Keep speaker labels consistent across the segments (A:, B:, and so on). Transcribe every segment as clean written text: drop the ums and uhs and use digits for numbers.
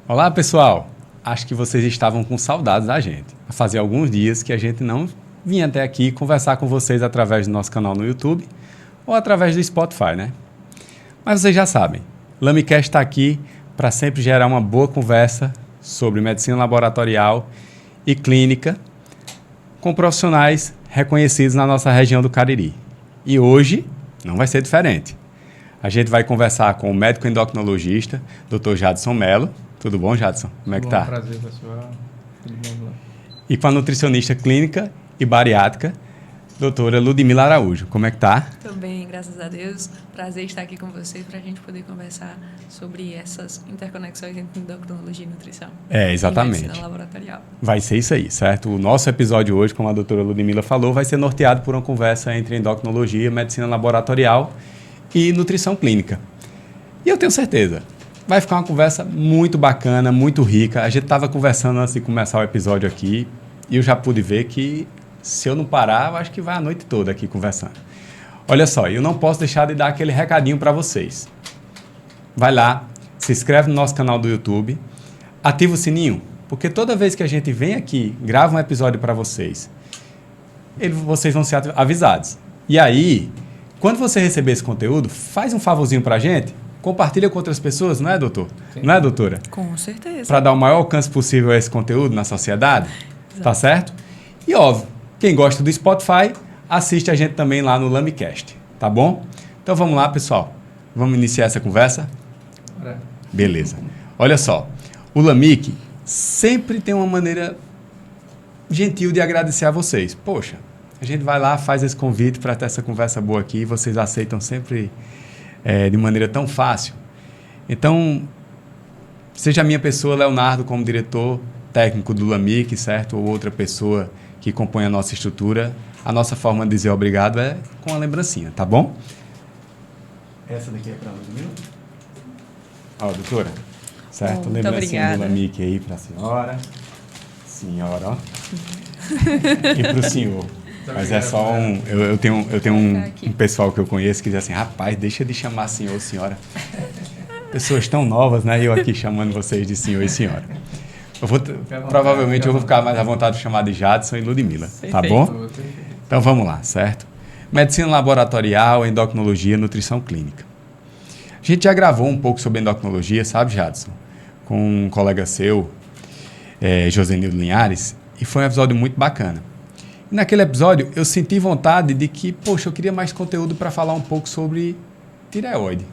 A: Olá, pessoal! Acho que vocês estavam com saudades da gente. Fazia alguns dias que a gente não vinha até aqui conversar com vocês através do nosso canal no YouTube ou através do Spotify, né? Mas vocês já sabem, LamiCast está aqui para sempre gerar uma boa conversa sobre medicina laboratorial e clínica com profissionais reconhecidos na nossa região do Cariri. E hoje não vai ser diferente. A gente vai conversar com o médico endocrinologista, Dr. Jadson Mello. Tudo bom, Jadson? Como é que tá?
B: Prazer, pessoal. Tudo bom,
A: E com a nutricionista clínica e bariátrica, doutora Ludmila Araújo. Como é que tá?
C: Tô bem, graças a Deus. Prazer estar aqui com vocês para a gente poder conversar sobre essas interconexões entre endocrinologia e nutrição.
A: Exatamente.
C: E medicina laboratorial.
A: Vai ser isso aí, certo? O nosso episódio hoje, como a doutora Ludmila falou, vai ser norteado por uma conversa entre endocrinologia, medicina laboratorial e nutrição clínica. E eu tenho certeza, vai ficar uma conversa muito bacana, muito rica. A gente estava conversando antes de começar o episódio aqui e eu já pude ver que se eu não parar, eu acho que vai a noite toda aqui conversando. Olha só, eu não posso deixar de dar aquele recadinho para vocês. Vai lá, se inscreve no nosso canal do YouTube, ativa o sininho, porque toda vez que a gente vem aqui, grava um episódio para vocês, vocês vão ser avisados. E aí, quando você receber esse conteúdo, faz um favorzinho para a gente, compartilha com outras pessoas, não é, doutor?
B: Sim.
A: Não é, doutora?
C: Com certeza.
A: Para dar o maior alcance possível a esse conteúdo na sociedade,
C: Exato.
A: Tá certo? E óbvio, quem gosta do Spotify, assiste a gente também lá no LamiCast, tá bom? Então vamos lá, pessoal. Vamos iniciar essa conversa? Beleza. Olha só, o Lamic sempre tem uma maneira gentil de agradecer a vocês. Poxa, a gente vai lá, faz esse convite para ter essa conversa boa aqui e vocês aceitam sempre de maneira tão fácil. Então, seja a minha pessoa, Leonardo, como diretor técnico do Lamic, certo? Ou outra pessoa que compõe a nossa estrutura, a nossa forma de dizer obrigado é com a lembrancinha, tá bom? Essa daqui é para a Ludmila. Ó, doutora, certo?
C: Muito
A: Lembrancinha
C: obrigada.
A: do Lamic aí para a senhora. Senhora, ó. E para o senhor. Mas é só um... Eu tenho um pessoal que eu conheço que diz assim, rapaz, deixa de chamar senhor ou senhora. Pessoas tão novas, né? E eu aqui chamando vocês de senhor e senhora. Provavelmente eu vou ficar mais à vontade de chamar de Jadson e Ludmila, tá bom? Então vamos lá, certo? Medicina laboratorial, endocrinologia, nutrição clínica. A gente já gravou um pouco sobre endocrinologia, sabe, Jadson? Com um colega seu, Josenildo Linhares, e foi um episódio muito bacana. E naquele episódio eu senti vontade de que, poxa, eu queria mais conteúdo para falar um pouco sobre tireoide,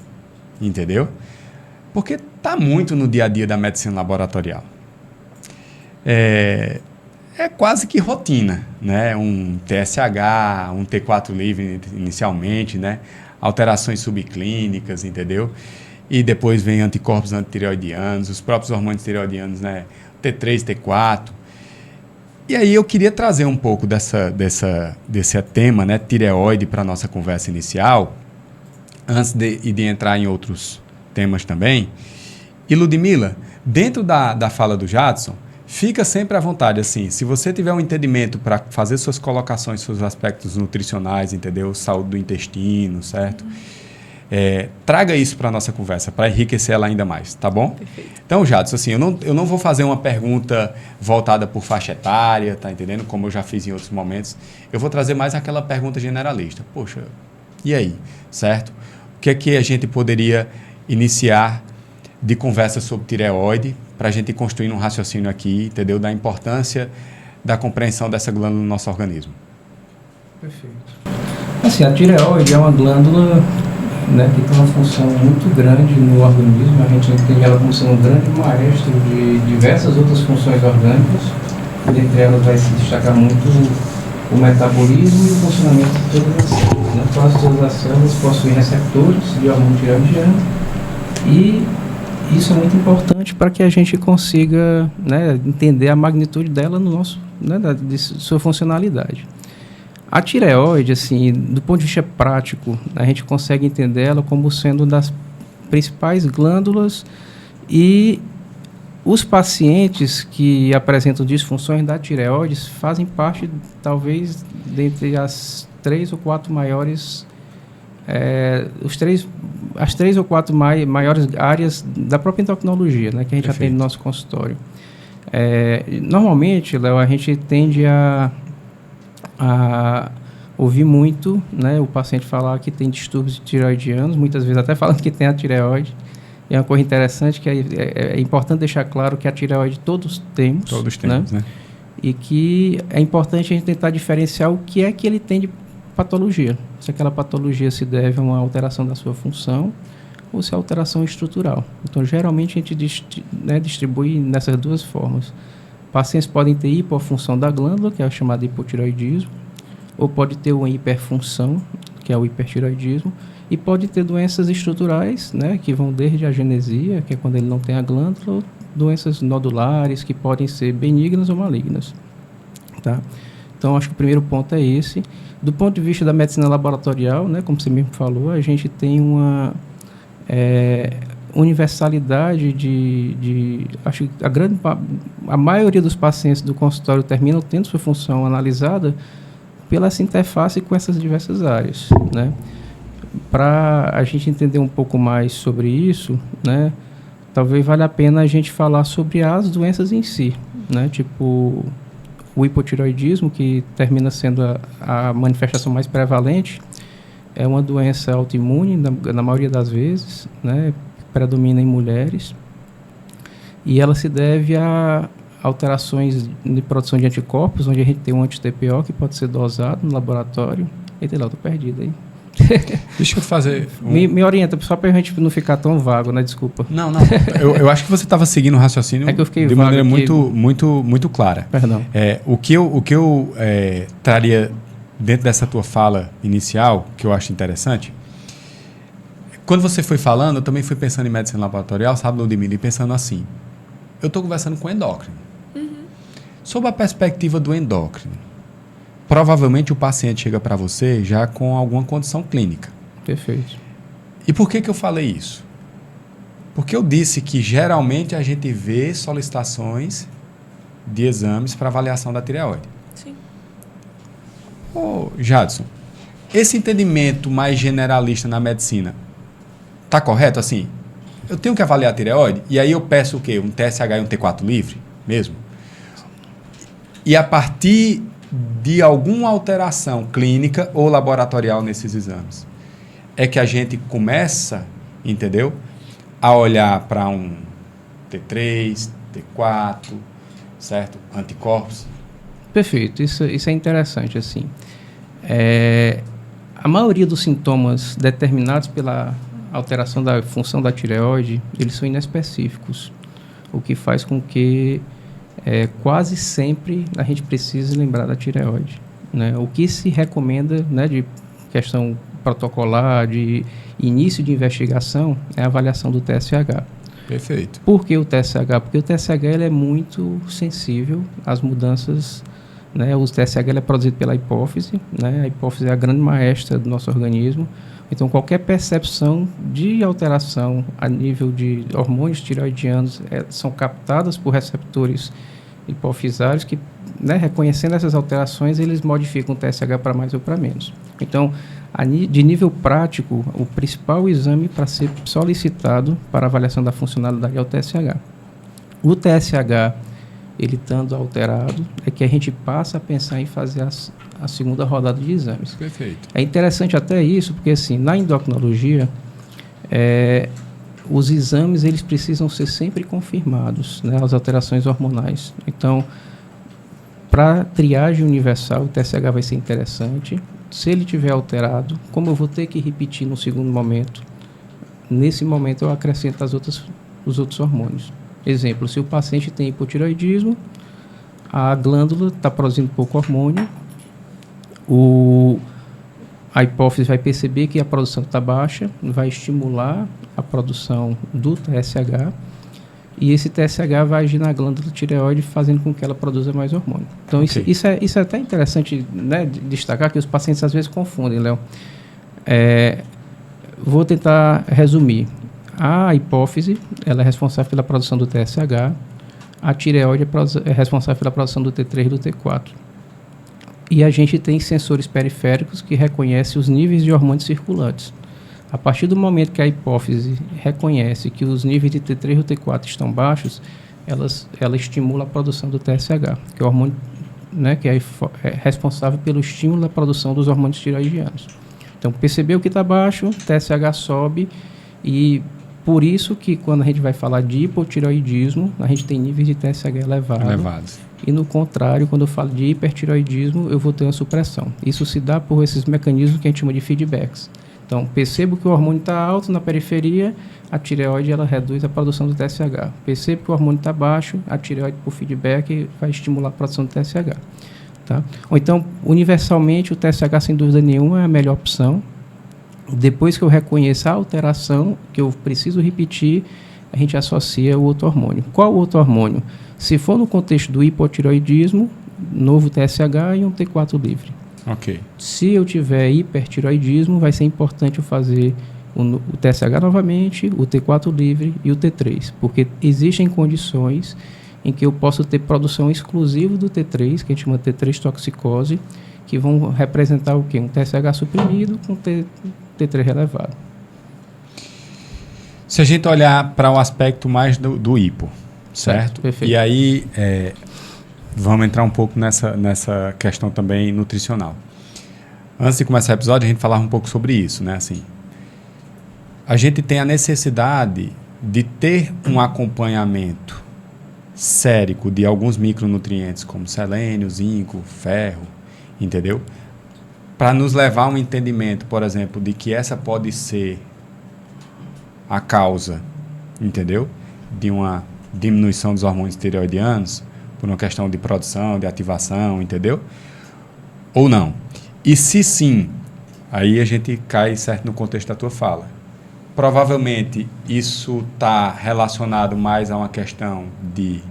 A: entendeu? Porque está muito no dia a dia da medicina laboratorial. É quase que rotina, né? Um TSH, um T4 livre inicialmente, né? Alterações subclínicas, entendeu? E depois vem anticorpos antitireoidianos, os próprios hormônios tireoidianos, né? T3, T4. E aí eu queria trazer um pouco desse tema, né? Tireoide, para a nossa conversa inicial, antes de entrar em outros temas também. E Ludmila, dentro da fala do Jadson, fica sempre à vontade, assim, se você tiver um entendimento para fazer suas colocações, seus aspectos nutricionais, entendeu? Saúde do intestino, certo? Traga isso para a nossa conversa, para enriquecer ela ainda mais, tá bom?
C: Perfeito.
A: Então, Jadson, assim, eu não vou fazer uma pergunta voltada por faixa etária, tá entendendo? Como eu já fiz em outros momentos. Eu vou trazer mais aquela pergunta generalista. Poxa, e aí, certo? O que é que a gente poderia iniciar de conversa sobre tireoide, para a gente ir construindo um raciocínio aqui, entendeu? Da importância da compreensão dessa glândula no nosso organismo.
B: Perfeito. Assim, a tireoide é uma glândula, né, que tem uma função muito grande no organismo. A gente entende ela como sendo um grande maestro de diversas outras funções orgânicas. Dentre elas vai se destacar muito o metabolismo e o funcionamento de todas as células, né? Todas as células possuem receptores de hormônio tireoidiano e isso é muito importante para que a gente consiga, né, entender a magnitude dela no nosso, né, de sua funcionalidade. A tireoide, assim, do ponto de vista prático, a gente consegue entender ela como sendo das principais glândulas e os pacientes que apresentam disfunções da tireoide fazem parte, talvez, dentre as 3 ou 4 maiores, os 3 as 3 ou 4 maiores áreas da própria endocrinologia, né, que a gente
A: Perfeito.
B: atende no nosso consultório. Normalmente, Léo, a gente tende a ouvir muito, né, o paciente falar que tem distúrbios tireoidianos, muitas vezes até falando que tem a tireoide. É uma coisa interessante que é importante deixar claro que a tireoide todos temos.
A: Todos temos, né?
B: E que é importante a gente tentar diferenciar o que é que ele tem de patologia. Se aquela patologia se deve a uma alteração da sua função ou se é alteração estrutural. Então, geralmente, a gente distribui nessas duas formas. Pacientes podem ter hipofunção da glândula, que é o chamado hipotireoidismo, ou pode ter uma hiperfunção, que é o hipertireoidismo, e pode ter doenças estruturais, né, que vão desde a genesia, que é quando ele não tem a glândula, ou doenças nodulares, que podem ser benignas ou malignas. Tá? Então, acho que o primeiro ponto é esse. Do ponto de vista da medicina laboratorial, né, como você mesmo falou, a gente tem uma universalidade acho que a maioria dos pacientes do consultório terminam tendo sua função analisada pela essa interface com essas diversas áreas, né? Para a gente entender um pouco mais sobre isso, né, talvez valha a pena a gente falar sobre as doenças em si, né, tipo o hipotireoidismo, que termina sendo a manifestação mais prevalente, é uma doença autoimune, na maioria das vezes, né, predomina em mulheres, e ela se deve a alterações de produção de anticorpos, onde a gente tem um anti-TPO que pode ser dosado no laboratório. Eita, lá, estou perdido aí.
A: Deixa eu fazer...
B: Me orienta, só para a gente não ficar tão vago, né? Desculpa.
A: Não. Eu acho que você estava seguindo o raciocínio de maneira muito clara.
B: Perdão.
A: O que eu traria dentro dessa tua fala inicial, que eu acho interessante, quando você foi falando, eu também fui pensando em medicina laboratorial, sabe, Ludmila, e pensando assim, eu estou conversando com endócrino. Sob a perspectiva do endócrino, provavelmente o paciente chega para você já com alguma condição clínica.
B: Perfeito.
A: E por que eu falei isso? Porque eu disse que geralmente a gente vê solicitações de exames para avaliação da tireoide.
C: Sim.
A: Jadson, esse entendimento mais generalista na medicina está correto? Assim, eu tenho que avaliar a tireoide e aí eu peço o quê? Um TSH e um T4 livre mesmo? E a partir de alguma alteração clínica ou laboratorial nesses exames, é que a gente começa, entendeu? A olhar para um T3, T4, certo? Anticorpos.
B: Perfeito, isso é interessante, assim. A maioria dos sintomas determinados pela alteração da função da tireoide, eles são inespecíficos, o que faz com que quase sempre a gente precise lembrar da tireoide, né? O que se recomenda, né, de questão protocolar, de início de investigação, é a avaliação do TSH.
A: Perfeito.
B: Por que o TSH? Porque o TSH ele é muito sensível às mudanças, né? O TSH ele é produzido pela hipófise, né? A hipófise é a grande maestra do nosso organismo. Então, qualquer percepção de alteração a nível de hormônios tireoidianos são captadas por receptores hipofisários que, né, reconhecendo essas alterações, eles modificam o TSH para mais ou para menos. Então, de nível prático, o principal exame para ser solicitado para avaliação da funcionalidade é o TSH. O TSH, ele estando alterado, é que a gente passa a pensar em fazer a segunda rodada de exames.
A: Perfeito.
B: É interessante até isso, porque assim, na endocrinologia, os exames eles precisam ser sempre confirmados, né, as alterações hormonais. Então, para triagem universal, o TSH vai ser interessante. Se ele tiver alterado, como eu vou ter que repetir no segundo momento, nesse momento eu acrescento os outros hormônios. Exemplo, se o paciente tem hipotireoidismo, a glândula está produzindo pouco hormônio, a hipófise vai perceber que a produção está baixa, vai estimular a produção do TSH, e esse TSH vai agir na glândula tireoide, fazendo com que ela produza mais hormônio. Então, okay. Isso é até interessante, né, destacar, que os pacientes às vezes confundem, Léo. Vou tentar resumir. A hipófise, ela é responsável pela produção do TSH, a tireoide é responsável pela produção do T3 e do T4. E a gente tem sensores periféricos que reconhecem os níveis de hormônios circulantes. A partir do momento que a hipófise reconhece que os níveis de T3 e T4 estão baixos, ela estimula a produção do TSH, que é o hormônio, né, que é responsável pelo estímulo da produção dos hormônios tireoidianos. Então, percebeu que está baixo, o TSH sobe, e por isso que quando a gente vai falar de hipotireoidismo, a gente tem níveis de TSH elevados. E no contrário, quando eu falo de hipertireoidismo, eu vou ter uma supressão. Isso se dá por esses mecanismos que a gente chama de feedbacks. Então, percebo que o hormônio está alto na periferia, a tireoide ela reduz a produção do TSH. Percebo que o hormônio está baixo, a tireoide, por feedback, vai estimular a produção do TSH. Tá? Ou então, universalmente, o TSH, sem dúvida nenhuma, é a melhor opção. Depois que eu reconheço a alteração, que eu preciso repetir, a gente associa o outro hormônio. Qual o outro hormônio? Se for no contexto do hipotireoidismo, novo TSH e um T4 livre.
A: Ok.
B: Se eu tiver hipertireoidismo, vai ser importante eu fazer o TSH novamente, o T4 livre e o T3, porque existem condições em que eu posso ter produção exclusiva do T3, que a gente chama de T3 toxicose, que vão representar o quê? Um TSH suprimido com T3 elevado.
A: Se a gente olhar para o aspecto mais do hipo, certo?
B: Perfeito.
A: E aí, vamos entrar um pouco nessa questão também nutricional. Antes de começar o episódio, a gente falava um pouco sobre isso, né? Assim, a gente tem a necessidade de ter um acompanhamento sérico de alguns micronutrientes, como selênio, zinco, ferro, entendeu? Para nos levar a um entendimento, por exemplo, de que essa pode ser a causa, entendeu? De uma diminuição dos hormônios tireoidianos, por uma questão de produção, de ativação, entendeu? Ou não. E se sim, aí a gente cai certo no contexto da tua fala. Provavelmente isso está relacionado mais a uma questão de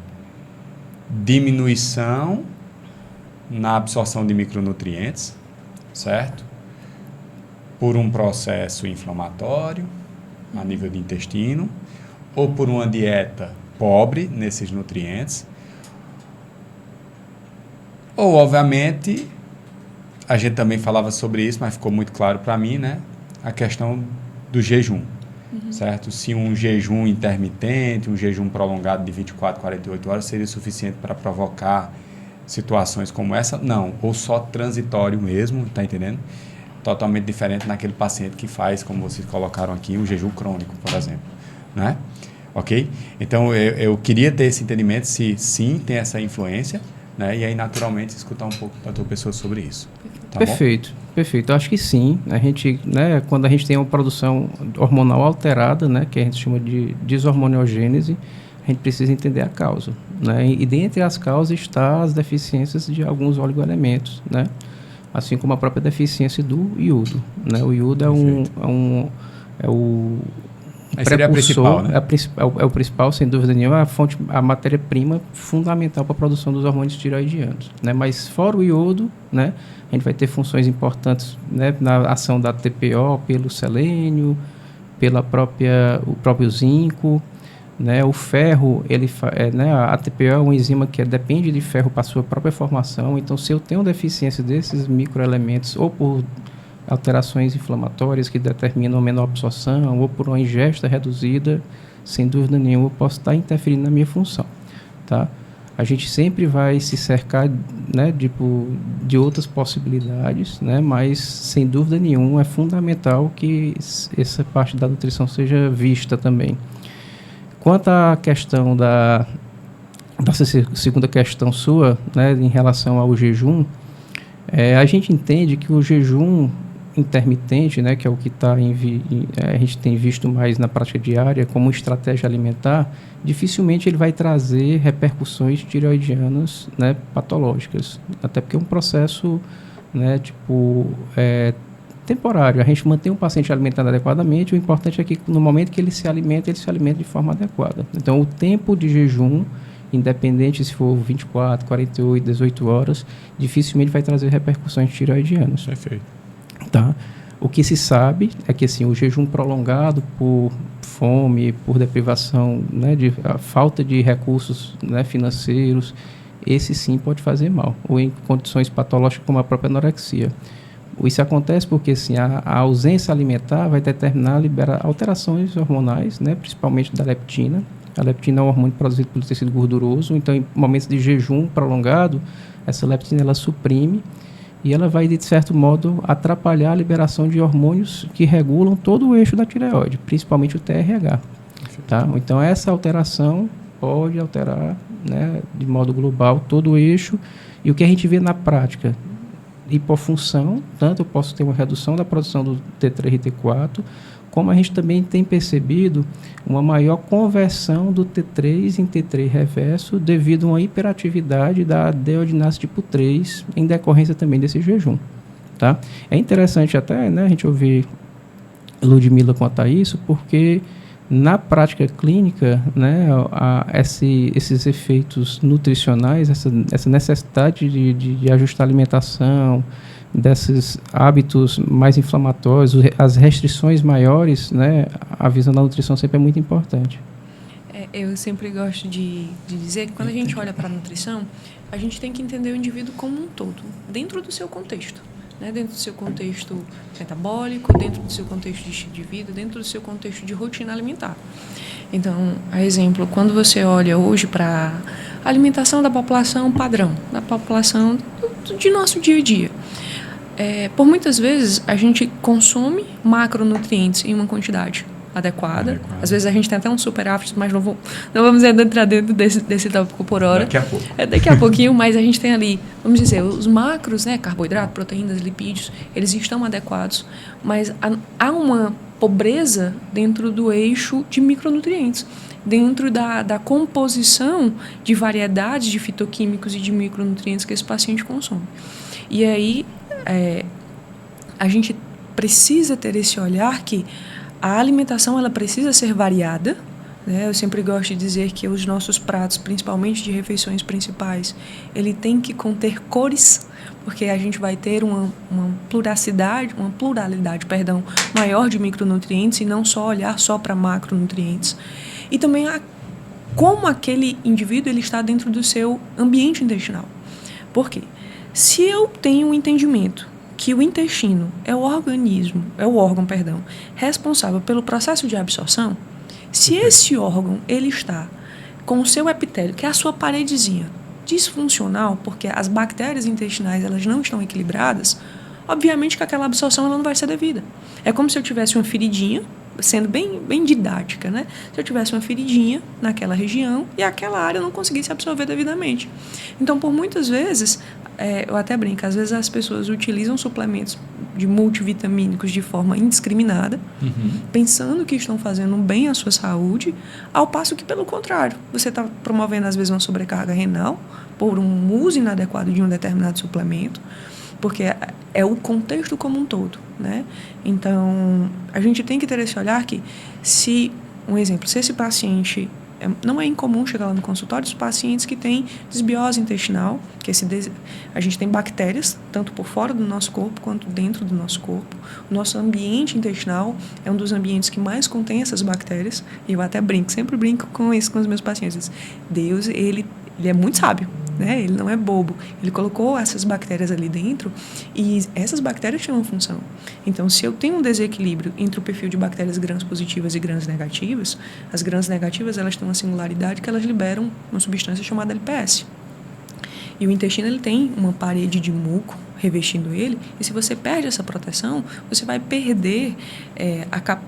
A: diminuição na absorção de micronutrientes, certo? Por um processo inflamatório a nível de intestino, ou por uma dieta pobre nesses nutrientes, ou, obviamente, a gente também falava sobre isso, mas ficou muito claro para mim, né? A questão do jejum, certo? Se um jejum intermitente, um jejum prolongado de 24, 48 horas seria suficiente para provocar situações como essa? Não, ou só transitório mesmo, tá entendendo? Totalmente diferente naquele paciente que faz, como vocês colocaram aqui, um jejum crônico, por exemplo, né? Ok? Então, eu queria ter esse entendimento se sim tem essa influência, né? E aí, naturalmente, escutar um pouco da tua pessoa sobre isso. Tá
B: Perfeito,
A: bom?
B: perfeito. Eu acho que sim. A gente, né, quando a gente tem uma produção hormonal alterada, né, que a gente chama de desarmoniogênese, a gente precisa entender a causa, né? E dentre as causas está as deficiências de alguns oligoelementos, né? Assim como a própria deficiência do iodo, né? O iodo é o
A: seria a principal, né?
B: É o principal, sem dúvida nenhuma, a matéria-prima fundamental para a produção dos hormônios tireoidianos, né? Mas fora o iodo, né, a gente vai ter funções importantes, né, na ação da TPO pelo selênio, o próprio zinco, né? O ferro, né, a TPO é uma enzima que depende de ferro para a sua própria formação. Então, se eu tenho deficiência desses microelementos, ou por alterações inflamatórias que determinam menor absorção, ou por uma ingesta reduzida, sem dúvida nenhuma, eu posso estar interferindo na minha função, tá? A gente sempre vai se cercar, né, de outras possibilidades, né, mas, sem dúvida nenhuma, é fundamental que essa parte da nutrição seja vista também. Quanto à questão dessa segunda questão sua, né, em relação ao jejum, a gente entende que o jejum intermitente, né, que é o que a gente tem visto mais na prática diária como estratégia alimentar, dificilmente ele vai trazer repercussões tireoidianas, né, patológicas, até porque é um processo, né, temporário. A gente mantém o paciente alimentado adequadamente, o importante é que no momento que ele se alimenta de forma adequada. Então, o tempo de jejum, independente se for 24, 48, 18 horas, dificilmente vai trazer repercussões tireoidianas.
A: Perfeito.
B: Tá? O que se sabe é que assim, o jejum prolongado por fome, por deprivação, né, a falta de recursos, né, financeiros, esse sim pode fazer mal, ou em condições patológicas como a própria anorexia. Isso acontece porque assim, a ausência alimentar vai determinar alterações hormonais, né, principalmente da leptina. A leptina é um hormônio produzido pelo tecido gorduroso, então em momentos de jejum prolongado, essa leptina ela suprime e ela vai, de certo modo, atrapalhar a liberação de hormônios que regulam todo o eixo da tireoide, principalmente o TRH. Tá? Então, essa alteração pode alterar, né, de modo global todo o eixo. E o que a gente vê na prática? Hipofunção, tanto eu posso ter uma redução da produção do T3 e T4, como a gente também tem percebido uma maior conversão do T3 em T3 reverso devido a uma hiperatividade da adeoginase tipo 3 em decorrência também desse jejum. Tá? É interessante até, né, a gente ouvir Ludmila quanto a isso, porque na prática clínica, né, esses efeitos nutricionais, essa necessidade de ajustar a alimentação, desses hábitos mais inflamatórios, as restrições maiores, né, a visão da nutrição sempre é muito importante.
C: Eu sempre gosto de dizer que quando a gente olha para a nutrição, a gente tem que entender o indivíduo como um todo, dentro do seu contexto. Né, dentro do seu contexto metabólico, dentro do seu contexto de estilo de vida, dentro do seu contexto de rotina alimentar. Então, a exemplo, quando você olha hoje para a alimentação da população padrão, da população de nosso dia a dia, por muitas vezes a gente consome macronutrientes em uma quantidade adequada. Às vezes a gente tem até um superávit, mas não vamos entrar dentro desse tópico por hora.
A: Daqui a pouco.
C: Daqui a pouquinho, mas a gente tem ali, vamos dizer, os macros, né, carboidrato, proteínas, lipídios, eles estão adequados, mas há uma pobreza dentro do eixo de micronutrientes, dentro da composição de variedades de fitoquímicos e de micronutrientes que esse paciente consome. E aí, a gente precisa ter esse olhar que a alimentação ela precisa ser variada, né? Eu sempre gosto de dizer que os nossos pratos, principalmente de refeições principais, ele tem que conter cores, porque a gente vai ter uma pluralidade maior de micronutrientes e não só olhar só para macronutrientes. E também como aquele indivíduo ele está dentro do seu ambiente intestinal. Por quê? Se eu tenho um entendimento que o intestino é o órgão responsável pelo processo de absorção, se esse órgão ele está com o seu epitélio, que é a sua paredezinha, disfuncional, porque as bactérias intestinais elas não estão equilibradas, obviamente que aquela absorção ela não vai ser devida. É como se eu tivesse uma feridinha, sendo bem didática, né? Se eu tivesse uma feridinha naquela região e aquela área não conseguisse absorver devidamente. Então, por muitas vezes, eu até brinco, às vezes as pessoas utilizam suplementos de multivitamínicos de forma indiscriminada, pensando que estão fazendo bem à sua saúde, ao passo que, pelo contrário, você está promovendo, às vezes, uma sobrecarga renal por um uso inadequado de um determinado suplemento, porque é o contexto como um todo, né? Então, a gente tem que ter esse olhar que, se esse paciente... Não é incomum chegar lá no consultório os pacientes que têm desbiose intestinal, que a gente tem bactérias, tanto por fora do nosso corpo quanto dentro do nosso corpo. O nosso ambiente intestinal é um dos ambientes que mais contém essas bactérias, e eu até sempre brinco com isso com os meus pacientes. Deus, ele é muito sábio, né? Ele não é bobo. Ele colocou essas bactérias ali dentro e essas bactérias têm uma função. Então, se eu tenho um desequilíbrio entre o perfil de bactérias gram-positivas e gram-negativas, as gram-negativas elas têm uma singularidade que elas liberam uma substância chamada LPS. E o intestino ele tem uma parede de muco revestindo ele, e se você perde essa proteção, você vai perder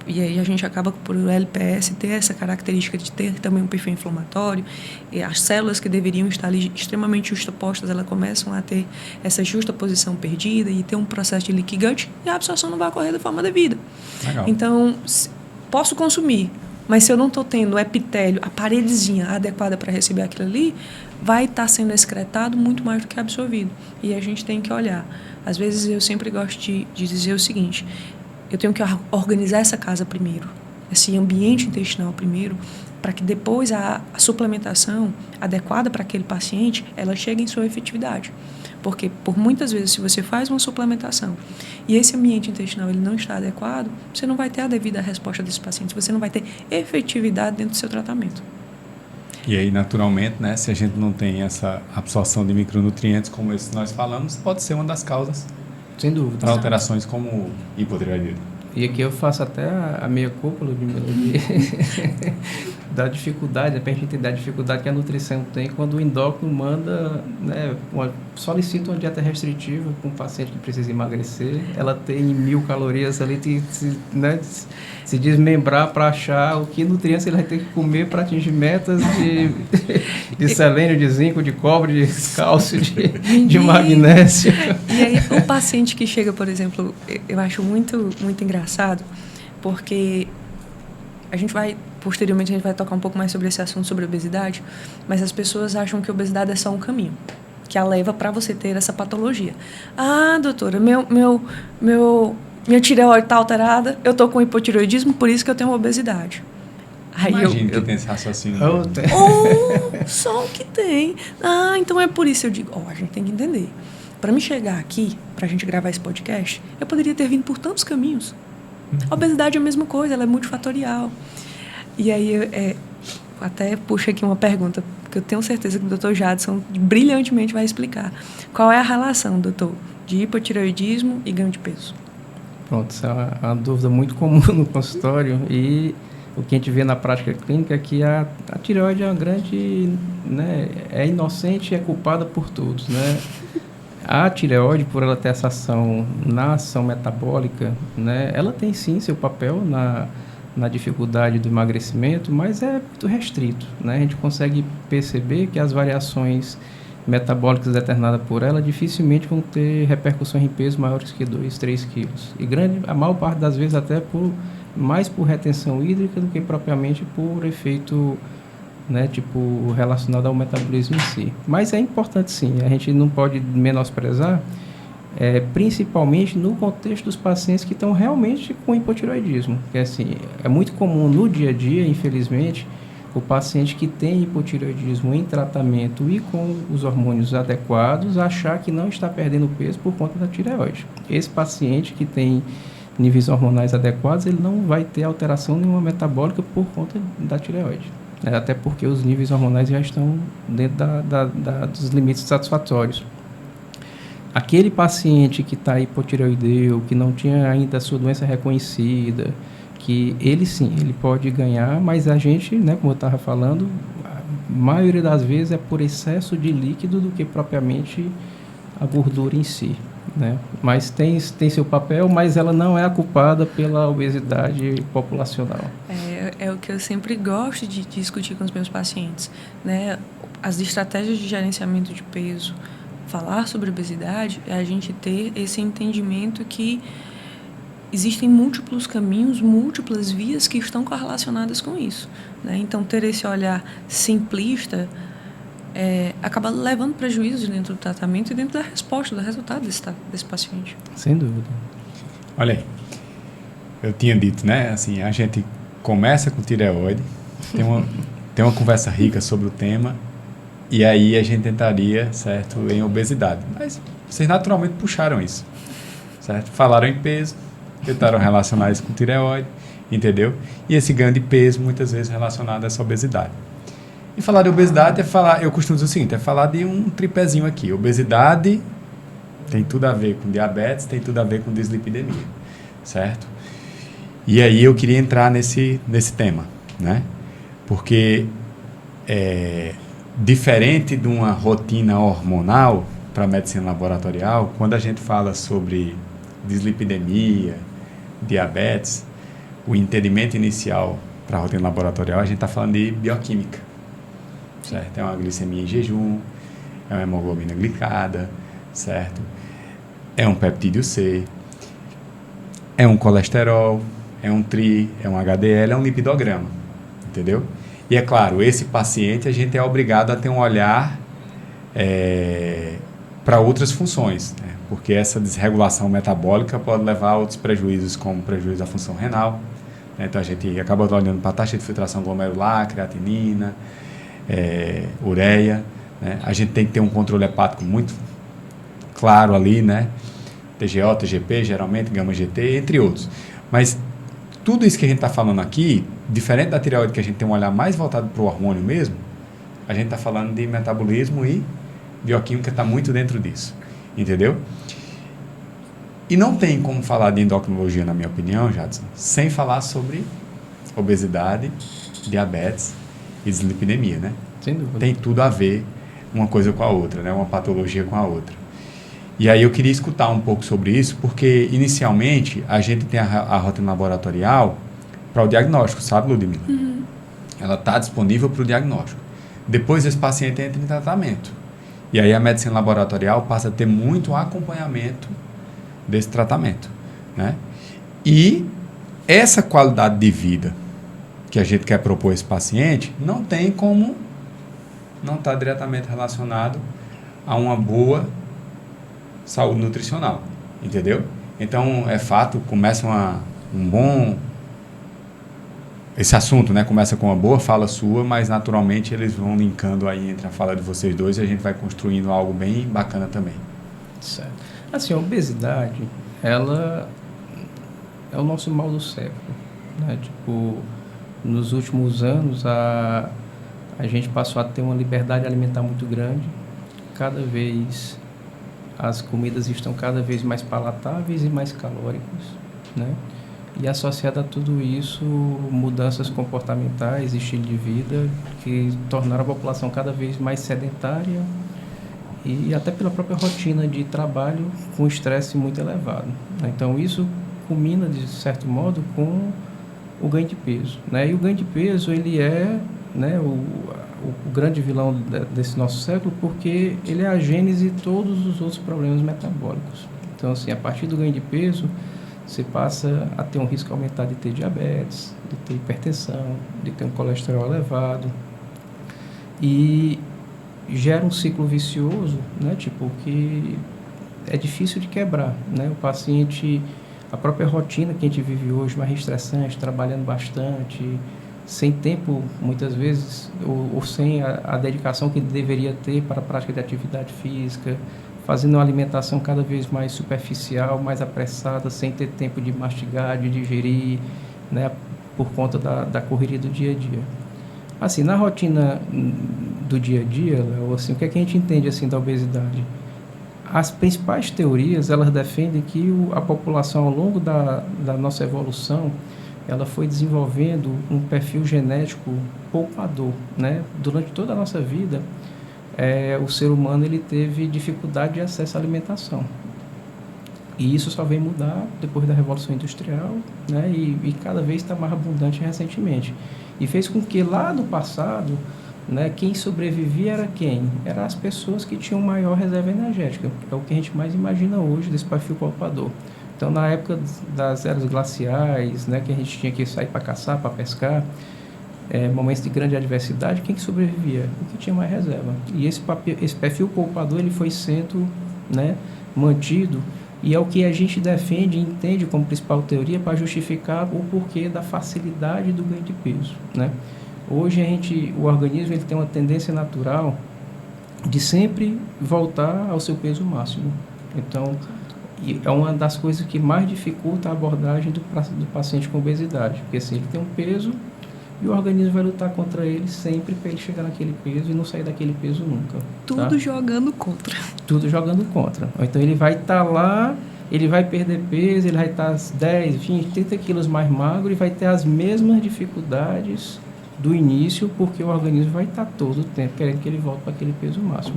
C: e aí a gente acaba por o LPS ter essa característica de ter também um perfil inflamatório, e as células que deveriam estar ali extremamente justapostas, elas começam a ter essa justaposição perdida e ter um processo de leaky gut, e a absorção não vai ocorrer da forma devida.
A: Legal.
C: Então, posso consumir, mas se eu não estou tendo o epitélio, a paredezinha adequada para receber aquilo ali, vai estar sendo excretado muito mais do que absorvido. E a gente tem que olhar. Às vezes eu sempre gosto de dizer o seguinte, eu tenho que organizar essa casa primeiro, esse ambiente intestinal primeiro, para que depois a suplementação adequada para aquele paciente, ela chegue em sua efetividade. Porque, por muitas vezes, se você faz uma suplementação e esse ambiente intestinal ele não está adequado, você não vai ter a devida resposta desse paciente, você não vai ter efetividade dentro do seu tratamento.
A: E aí, naturalmente, né, se a gente não tem essa absorção de micronutrientes como esse que nós falamos, pode ser uma das causas
B: Sem dúvida.
A: Para alterações como hipotireoidismo.
B: E aqui eu faço até a meia-culpa, da dificuldade, para a gente entender a dificuldade que a nutrição tem quando o endócrino manda, né, solicita uma dieta restritiva para um paciente que precisa emagrecer. Ela tem 1.000 calorias ali, se desmembrar para achar o que nutrientes ele vai ter que comer para atingir metas de selênio, de zinco, de cobre, de cálcio, de magnésio.
C: E aí o paciente que chega, por exemplo, eu acho muito, muito engraçado, porque posteriormente a gente vai tocar um pouco mais sobre esse assunto, sobre obesidade, mas as pessoas acham que a obesidade é só um caminho, que a leva para você ter essa patologia. Ah, doutora, minha tireoide está alterada, eu estou com hipotireoidismo, por isso que eu tenho obesidade.
A: Aí imagino que tem esse raciocínio.
C: Só o que tem. Ah, então é por isso eu digo, a gente tem que entender. Para me chegar aqui, para a gente gravar esse podcast, eu poderia ter vindo por tantos caminhos. A obesidade é a mesma coisa, ela é multifatorial. E aí, até puxo aqui uma pergunta, que eu tenho certeza que o Dr. Jadson brilhantemente vai explicar. Qual é a relação, doutor, de hipotireoidismo e ganho de peso?
B: Pronto, essa é uma dúvida muito comum no consultório e o que a gente vê na prática clínica é que a tireoide é uma grande, né, é inocente e é culpada por todos, né? A tireoide, por ela ter essa ação na ação metabólica, né, ela tem sim seu papel na dificuldade do emagrecimento, mas é muito restrito, né? A gente consegue perceber que as variações metabólicas determinadas por ela dificilmente vão ter repercussões em peso maiores que 2, 3 quilos. E a maior parte das vezes até mais por retenção hídrica do que propriamente por efeito, né, tipo, relacionado ao metabolismo em si. Mas é importante sim, a gente não pode menosprezar, principalmente no contexto dos pacientes que estão realmente com hipotireoidismo. Que assim, é muito comum no dia a dia, infelizmente, o paciente que tem hipotireoidismo em tratamento e com os hormônios adequados achar que não está perdendo peso por conta da tireoide. Esse paciente que tem níveis hormonais adequados, ele não vai ter alteração nenhuma metabólica por conta da tireoide. Até porque os níveis hormonais já estão dentro dos limites satisfatórios. Aquele paciente que está hipotireoideu, que não tinha ainda a sua doença reconhecida, que ele sim, ele pode ganhar, mas a gente, né, como eu estava falando, a maioria das vezes é por excesso de líquido do que propriamente a gordura em si, né? Mas tem seu papel, mas ela não é a culpada pela obesidade populacional.
C: É o que eu sempre gosto de discutir com os meus pacientes, né? As estratégias de gerenciamento de peso, falar sobre obesidade, é a gente ter esse entendimento que existem múltiplos caminhos, múltiplas vias que estão correlacionadas com isso, né? Então, ter esse olhar simplista acaba levando prejuízos dentro do tratamento e dentro da resposta, do resultado desse paciente.
B: Sem dúvida.
A: Olha aí, eu tinha dito, né? Assim, a gente começa com tireoide, tem uma conversa rica sobre o tema, e aí a gente entraria, certo, em obesidade. Mas vocês naturalmente puxaram isso, certo? Falaram em peso, tentaram relacionar isso com tireoide, entendeu? E esse ganho de peso, muitas vezes, relacionado a essa obesidade. E falar de obesidade eu costumo dizer o seguinte, é falar de um tripézinho aqui. Obesidade tem tudo a ver com diabetes, tem tudo a ver com dislipidemia, certo? E aí eu queria entrar nesse tema, né? Porque diferente de uma rotina hormonal para a medicina laboratorial, quando a gente fala sobre dislipidemia, diabetes, o entendimento inicial para a rotina laboratorial, a gente está falando de bioquímica, certo? É uma glicemia em jejum, é uma hemoglobina glicada, certo? É um peptídeo C, é um colesterol, é um tri, é um HDL, é um lipidograma, entendeu? E é claro, esse paciente a gente é obrigado a ter um olhar para outras funções, né? Porque essa desregulação metabólica pode levar a outros prejuízos, como prejuízo da função renal, né? Então a gente acaba olhando para a taxa de filtração glomerular, creatinina, ureia, né? A gente tem que ter um controle hepático muito claro ali, né? TGO, TGP, geralmente, gama-GT, entre outros. Mas tudo isso que a gente está falando aqui, diferente da tireoide, que a gente tem um olhar mais voltado para o hormônio mesmo, a gente está falando de metabolismo e bioquímica está muito dentro disso, entendeu? E não tem como falar de endocrinologia, na minha opinião, Jadson, sem falar sobre obesidade, diabetes e dislipidemia, né?
B: Sem dúvida.
A: Tem tudo a ver uma coisa com a outra, né? Uma patologia com a outra. E aí eu queria escutar um pouco sobre isso, porque inicialmente a gente tem a rotina laboratorial para o diagnóstico, sabe, Ludmila?
C: Uhum.
A: Ela está disponível para o diagnóstico. Depois esse paciente entra em tratamento. E aí a medicina laboratorial passa a ter muito acompanhamento desse tratamento, né? E essa qualidade de vida que a gente quer propor a esse paciente não tem como não estar diretamente relacionado a uma boa saúde nutricional, entendeu? Então, é fato, começa um bom... Esse assunto, né, começa com uma boa fala sua, mas naturalmente eles vão linkando aí entre a fala de vocês dois e a gente vai construindo algo bem bacana também.
B: Certo. Assim, a obesidade, ela é o nosso mal do século, né? Tipo, nos últimos anos, a gente passou a ter uma liberdade alimentar muito grande. Cada vez as comidas estão cada vez mais palatáveis e mais calóricas, né? E associado a tudo isso, mudanças comportamentais, estilo de vida, que tornaram a população cada vez mais sedentária e até pela própria rotina de trabalho com estresse muito elevado, né? Então, isso culmina, de certo modo, com o ganho de peso, né? E o ganho de peso, ele é, né, o grande vilão desse nosso século, porque ele é a gênese de todos os outros problemas metabólicos. Então, assim, a partir do ganho de peso, você passa a ter um risco aumentado de ter diabetes, de ter hipertensão, de ter um colesterol elevado. E gera um ciclo vicioso, né? Tipo, que é difícil de quebrar, né? O paciente, a própria rotina que a gente vive hoje, mais estressante, trabalhando bastante, sem tempo, muitas vezes, ou sem a dedicação que deveria ter para a prática de atividade física, fazendo uma alimentação cada vez mais superficial, mais apressada, sem ter tempo de mastigar, de digerir, né, por conta da correria do dia a dia. Assim, na rotina do dia a dia, Léo, assim, o que é que a gente entende assim, da obesidade? As principais teorias, elas defendem que a população, ao longo da nossa evolução, ela foi desenvolvendo um perfil genético poupador, né? Durante toda a nossa vida, o ser humano ele teve dificuldade de acesso à alimentação. E isso só vem mudar depois da Revolução Industrial, né? E cada vez está mais abundante recentemente. E fez com que lá no passado, né, quem sobrevivia era quem? Eram as pessoas que tinham maior reserva energética. É o que a gente mais imagina hoje desse perfil poupador. Então, na época das eras glaciais, né, que a gente tinha que sair para caçar, para pescar, momentos de grande adversidade, quem que sobrevivia? O que tinha mais reserva. E esse perfil poupador ele foi sendo, né, mantido, e é o que a gente defende e entende como principal teoria para justificar o porquê da facilidade do ganho de peso, né? Hoje o organismo ele tem uma tendência natural de sempre voltar ao seu peso máximo. Então, é uma das coisas que mais dificulta a abordagem do paciente com obesidade, porque assim, ele tem um peso e o organismo vai lutar contra ele sempre para ele chegar naquele peso e não sair daquele peso nunca.
C: Tudo
B: tá?
C: jogando contra.
B: Tudo jogando contra. Então ele vai estar lá, ele vai perder peso, ele vai estar 10, 20, 30 quilos mais magro e vai ter as mesmas dificuldades do início, porque o organismo vai estar todo o tempo querendo que ele volte para aquele peso máximo.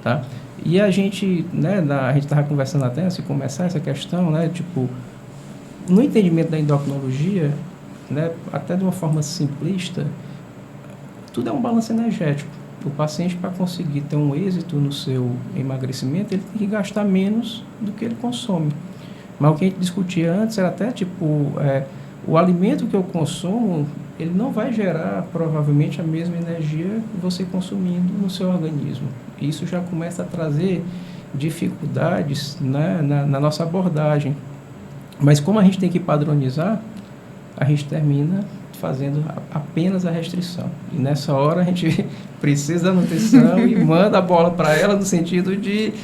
B: Tá? E a gente, né, a gente estava conversando até antes de começar essa questão, né, tipo, no entendimento da endocrinologia, né, até de uma forma simplista, tudo é um balanço energético. O paciente, para conseguir ter um êxito no seu emagrecimento, ele tem que gastar menos do que ele consome. Mas o que a gente discutia antes era até, tipo, o alimento que eu consumo, ele não vai gerar, provavelmente, a mesma energia que você consumindo no seu organismo. Isso já começa a trazer dificuldades, né, na nossa abordagem. Mas como a gente tem que padronizar, a gente termina fazendo apenas a restrição. E nessa hora a gente precisa da nutrição e manda a bola para ela no sentido de,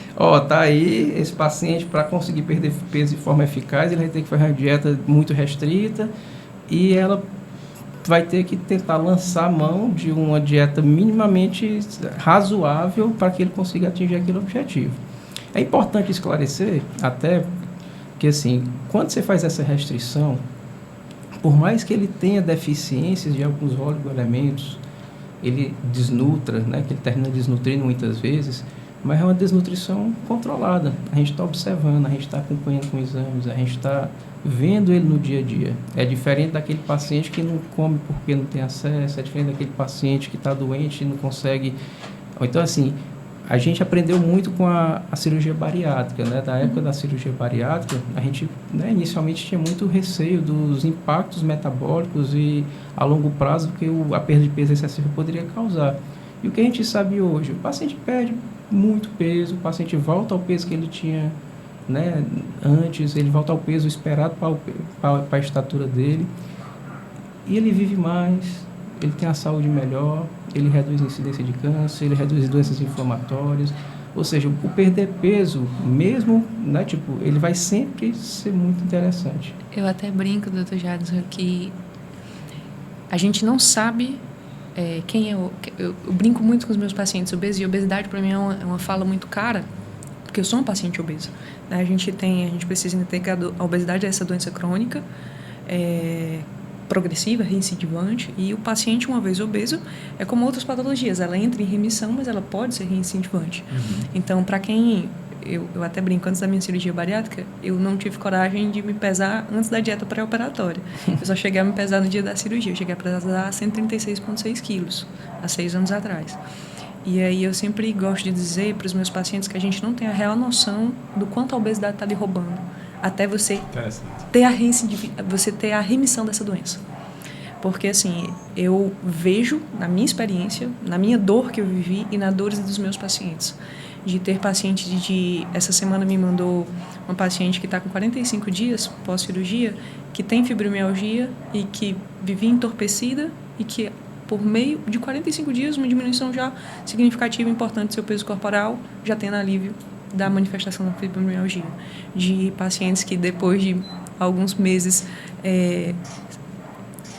B: tá aí, esse paciente para conseguir perder peso de forma eficaz, ele vai ter que fazer uma dieta muito restrita e ela vai ter que tentar lançar a mão de uma dieta minimamente razoável para que ele consiga atingir aquele objetivo. É importante esclarecer, até Porque, assim, quando você faz essa restrição, por mais que ele tenha deficiências de alguns oligoelementos, ele desnutra, né, que ele termina desnutrindo muitas vezes, mas é uma desnutrição controlada. A gente está observando, a gente está acompanhando com exames, a gente está vendo ele no dia a dia. É diferente daquele paciente que não come porque não tem acesso, é diferente daquele paciente que está doente e não consegue... Então, assim, a gente aprendeu muito com a cirurgia bariátrica, né? Da época da cirurgia bariátrica, a gente, né, inicialmente tinha muito receio dos impactos metabólicos e a longo prazo que a perda de peso excessiva poderia causar. E o que a gente sabe hoje? O paciente perde muito peso, o paciente volta ao peso que ele tinha, né, antes, ele volta ao peso esperado para a estatura dele, e ele vive mais, ele tem a saúde melhor, ele reduz a incidência de câncer, ele reduz doenças inflamatórias. Ou seja, o perder peso, mesmo, né, tipo, ele vai sempre ser muito interessante.
C: Eu até brinco, Dr. Jadson, que a gente não sabe quem é eu brinco muito com os meus pacientes obesos, e obesidade para mim é uma fala muito cara, porque eu sou um paciente obeso, né? A gente precisa entender que a obesidade é essa doença crônica, progressiva, reincidivante, e o paciente, uma vez obeso, é como outras patologias, ela entra em remissão, mas ela pode ser reincidivante. Então, para quem... Eu até brinco, antes da minha cirurgia bariátrica, eu não tive coragem de me pesar antes da dieta pré-operatória. Eu só cheguei a me pesar no dia da cirurgia. Eu cheguei a pesar 136,6 quilos, há 6 anos atrás. E aí eu sempre gosto de dizer para os meus pacientes que a gente não tem a real noção do quanto a obesidade está lhe roubando, até você ter a remissão dessa doença. Porque, assim, eu vejo, na minha experiência, na minha dor que eu vivi e nas dores dos meus pacientes, de ter paciente essa semana me mandou uma paciente que está com 45 dias pós-cirurgia, que tem fibromialgia e que vivia entorpecida e que, por meio de 45 dias, uma diminuição já significativa e importante do seu peso corporal, já tendo alívio da manifestação da fibromialgia. De pacientes que, depois de alguns meses,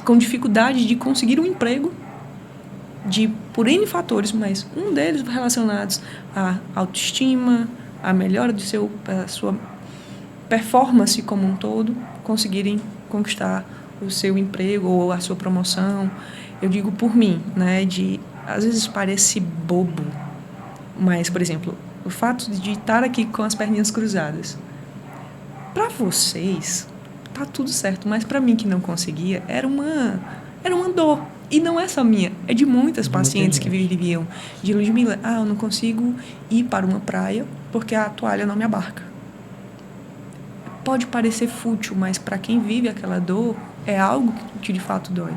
C: com dificuldade de conseguir um emprego, por N fatores, mas um deles relacionados à autoestima, à melhora a sua performance como um todo, conseguirem conquistar o seu emprego ou a sua promoção. Eu digo por mim, né, às vezes parece bobo, mas, por exemplo, o fato de estar aqui com as perninhas cruzadas, para vocês tá tudo certo, mas para mim que não conseguia, era uma dor. E não é só minha, é de muitas pacientes que viviam de Ludmila, eu não consigo ir para uma praia porque a toalha não me abarca. Pode parecer fútil, mas para quem vive aquela dor, é algo que de fato dói.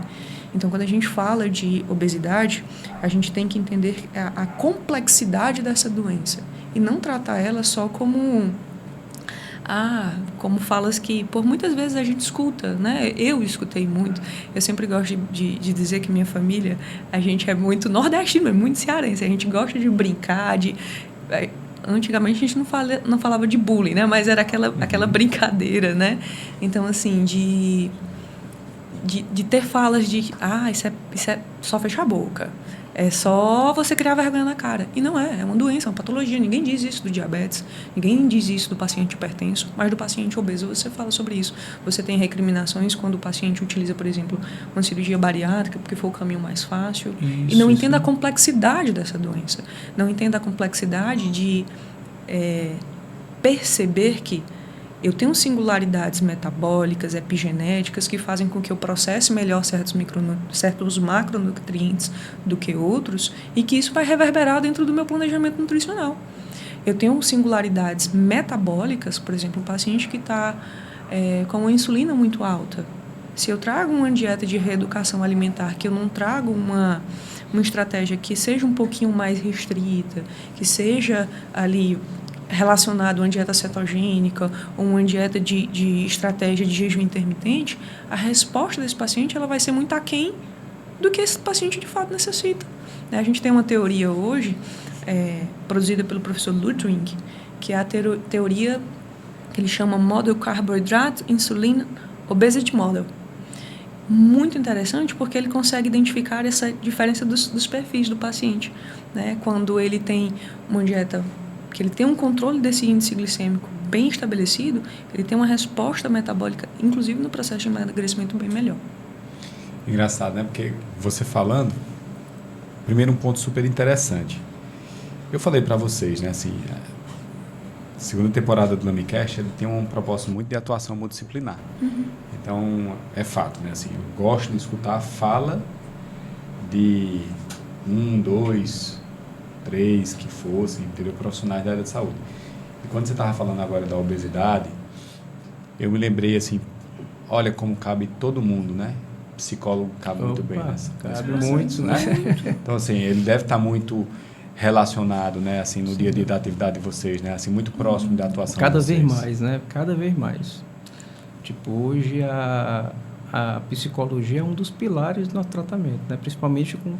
C: Então, quando a gente fala de obesidade, a gente tem que entender a complexidade dessa doença e não tratar ela só como falas que, por muitas vezes, a gente escuta, né? Eu escutei muito. Eu sempre gosto de dizer que minha família, a gente é muito nordestino, é muito cearense. A gente gosta de brincar, antigamente a gente não falava de bullying, né? Mas era aquela brincadeira, né? Então, assim, de ter falas de isso é só fechar a boca, é só você criar vergonha na cara. E não é uma doença, é uma patologia. Ninguém diz isso do diabetes, ninguém diz isso do paciente hipertenso, mas do paciente obeso você fala sobre isso. Você tem recriminações quando o paciente utiliza, por exemplo, uma cirurgia bariátrica porque foi o caminho mais fácil, e não entenda a complexidade dessa doença, não entenda a complexidade de perceber que eu tenho singularidades metabólicas, epigenéticas, que fazem com que eu processe melhor certos macronutrientes do que outros, e que isso vai reverberar dentro do meu planejamento nutricional. Eu tenho singularidades metabólicas, por exemplo, um paciente que está com uma insulina muito alta. Se eu trago uma dieta de reeducação alimentar, que eu não trago uma estratégia que seja um pouquinho mais restrita, que seja ali relacionado a uma dieta cetogênica ou uma dieta de estratégia de jejum intermitente, a resposta desse paciente ela vai ser muito aquém do que esse paciente de fato necessita. A gente tem uma teoria hoje, produzida pelo professor Lutwing, que é a teoria que ele chama Model Carbohydrate Insulin Obesity Model. Muito interessante porque ele consegue identificar essa diferença dos perfis do paciente, né? Quando ele tem uma dieta que ele tem um controle desse índice glicêmico bem estabelecido, ele tem uma resposta metabólica, inclusive no processo de emagrecimento, bem melhor.
A: Engraçado, né? Porque você falando, primeiro um ponto super interessante. Eu falei para vocês, né? Assim, a segunda temporada do LamiCast, ele tem um propósito muito de atuação multidisciplinar. Então, é fato, né? Assim, eu gosto de escutar a fala de 1, 2, 3, que fossem, entendeu? Profissionais da área de saúde. E quando você estava falando agora da obesidade, eu me lembrei assim, olha como cabe todo mundo, né? Psicólogo cabe muito bem nessa.
B: Cabe muito, né?
A: Então, assim, ele deve estar muito relacionado, né? Assim, no dia a dia da atividade de vocês, né? Assim, muito próximo da atuação
B: Cada
A: de vocês.
B: vez mais, né? Cada vez mais. Tipo, hoje a psicologia é um dos pilares do nosso tratamento, né? Principalmente com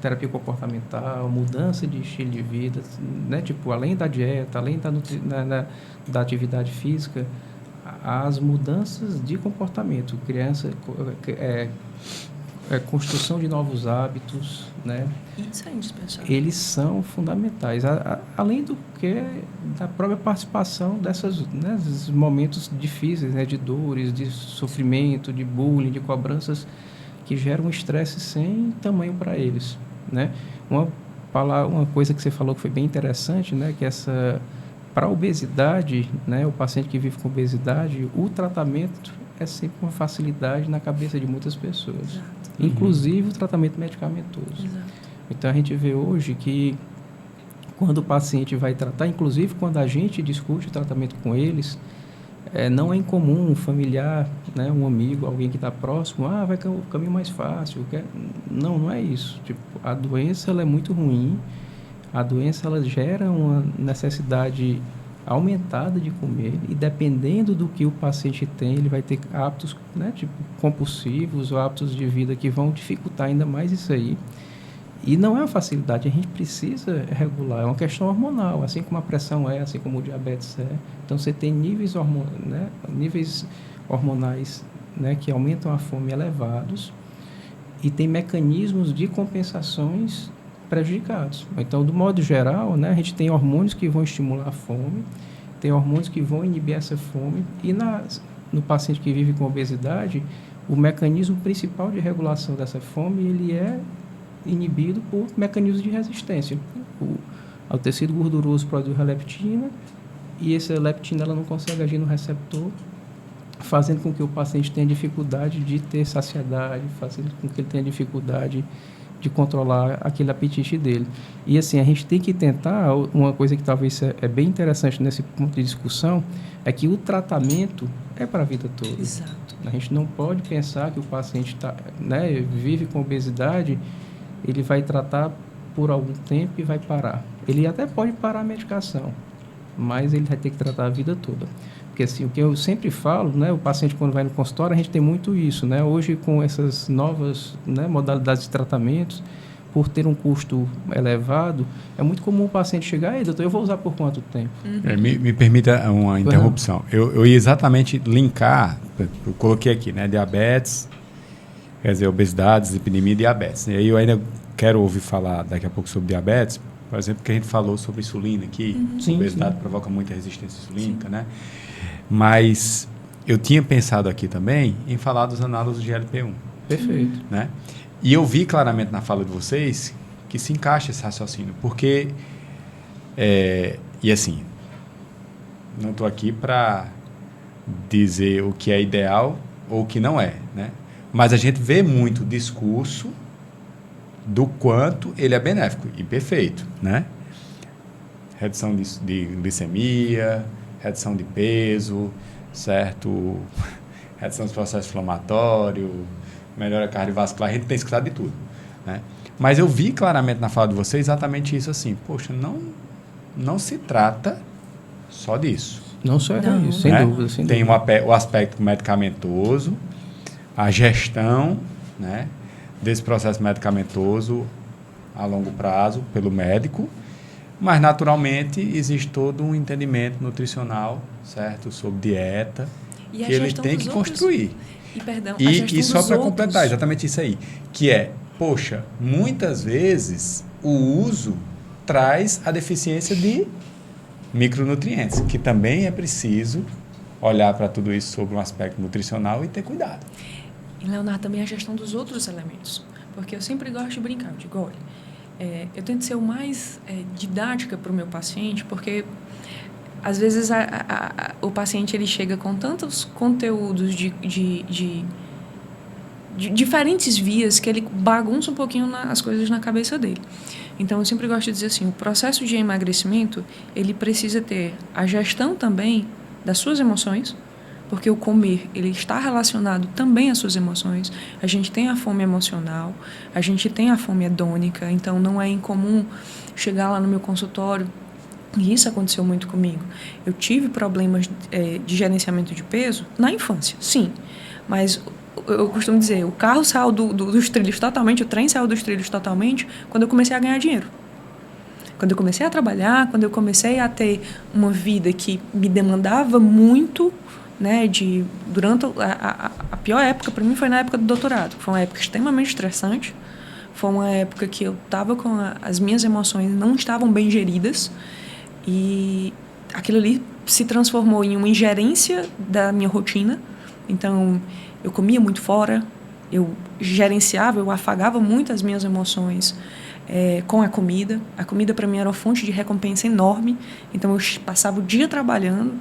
B: terapia comportamental, mudança de estilo de vida, né? Tipo, além da dieta, além da atividade física, as mudanças de comportamento, construção de novos hábitos, né?
C: Isso é indispensável.
B: Eles são fundamentais, além do que da própria participação desses momentos difíceis, né? De dores, de sofrimento, de bullying, de cobranças que geram um estresse sem tamanho para eles, né? Uma coisa que você falou que foi bem interessante, né? Que para a obesidade, né? O paciente que vive com obesidade, o tratamento é sempre uma facilidade na cabeça de muitas pessoas.
C: Exato.
B: Inclusive o tratamento medicamentoso.
C: Exato.
B: Então a gente vê hoje que quando o paciente vai tratar, inclusive quando a gente discute o tratamento com eles, não é incomum um familiar, né, um amigo, alguém que está próximo, vai o caminho mais fácil. Não é isso. Tipo, a doença ela é muito ruim, a doença ela gera uma necessidade aumentada de comer e dependendo do que o paciente tem, ele vai ter hábitos, né, tipo compulsivos ou hábitos de vida que vão dificultar ainda mais isso aí. E não é uma facilidade, a gente precisa regular, é uma questão hormonal, assim como a pressão assim como o diabetes é. Então você tem níveis hormonais, né, que aumentam a fome elevados e tem mecanismos de compensações prejudicados. Então, do modo geral, né, a gente tem hormônios que vão estimular a fome, tem hormônios que vão inibir essa fome e no paciente que vive com obesidade, o mecanismo principal de regulação dessa fome, ele é inibido por mecanismos de resistência. O tecido gorduroso produz a leptina e essa leptina ela não consegue agir no receptor, fazendo com que o paciente tenha dificuldade de ter saciedade, fazendo com que ele tenha dificuldade de controlar aquele apetite dele. E assim, a gente tem que tentar, uma coisa que talvez é bem interessante nesse ponto de discussão, é que o tratamento é para a vida toda.
C: Exato.
B: A gente não pode pensar que o paciente vive com obesidade, ele vai tratar por algum tempo e vai parar. Ele até pode parar a medicação, mas ele vai ter que tratar a vida toda. Porque assim, o que eu sempre falo, né, o paciente quando vai no consultório, a gente tem muito isso, né? Hoje com essas novas, né, modalidades de tratamentos, por ter um custo elevado, é muito comum o paciente chegar, ei, doutor, eu vou usar por quanto tempo?
A: Me permita uma interrupção. Eu ia exatamente linkar, eu coloquei aqui, né, diabetes, quer dizer, obesidade, dislipidemia e diabetes. E aí eu ainda quero ouvir falar daqui a pouco sobre diabetes, por exemplo, que a gente falou sobre insulina aqui, obesidade provoca muita resistência insulínica, né? Mas eu tinha pensado aqui também em falar dos análogos de GLP-1.
B: Perfeito.
A: Né? E eu vi claramente na fala de vocês que se encaixa esse raciocínio, porque, e assim, não estou aqui para dizer o que é ideal ou o que não é, né? Mas a gente vê muito discurso do quanto ele é benéfico e perfeito, né? Redução de glicemia, redução de peso, certo? Redução dos processos inflamatórios, melhora cardiovascular, a gente tem escutado de tudo, né? Mas eu vi claramente na fala de vocês exatamente isso assim, poxa, não se trata só disso.
B: Não só isso, sem
A: né?
B: dúvida. Sem
A: tem
B: dúvida.
A: o aspecto medicamentoso, a gestão, né, desse processo medicamentoso a longo prazo pelo médico, mas naturalmente existe todo um entendimento nutricional, certo, sobre dieta,
C: e
A: que ele tem que construir.
C: E
A: só para completar, exatamente isso aí, que poxa, muitas vezes o uso traz a deficiência de micronutrientes, que também é preciso olhar para tudo isso sob um aspecto nutricional e ter cuidado.
C: E, Leonardo, também a gestão dos outros elementos. Porque eu sempre gosto de brincar. Eu digo, olha, eu tento ser o mais didática para o meu paciente, porque às vezes o paciente ele chega com tantos conteúdos de diferentes vias que ele bagunça um pouquinho as coisas na cabeça dele. Então, eu sempre gosto de dizer assim, o processo de emagrecimento, ele precisa ter a gestão também das suas emoções, porque o comer, ele está relacionado também às suas emoções. A gente tem a fome emocional, a gente tem a fome hedônica, então não é incomum chegar lá no meu consultório, e isso aconteceu muito comigo. Eu tive problemas de gerenciamento de peso na infância, sim, mas eu costumo dizer, o carro saiu dos trilhos totalmente, o trem saiu dos trilhos totalmente quando eu comecei a ganhar dinheiro. Quando eu comecei a trabalhar, quando eu comecei a ter uma vida que me demandava muito, né, durante a pior época para mim foi na época do doutorado. Foi uma época extremamente estressante, foi uma época que eu estava com as minhas emoções não estavam bem geridas e aquilo ali se transformou em uma ingerência da minha rotina. Então, eu comia muito fora, eu gerenciava, eu afagava muito as minhas emoções com a comida. A comida, para mim, era uma fonte de recompensa enorme. Então, eu passava o dia trabalhando.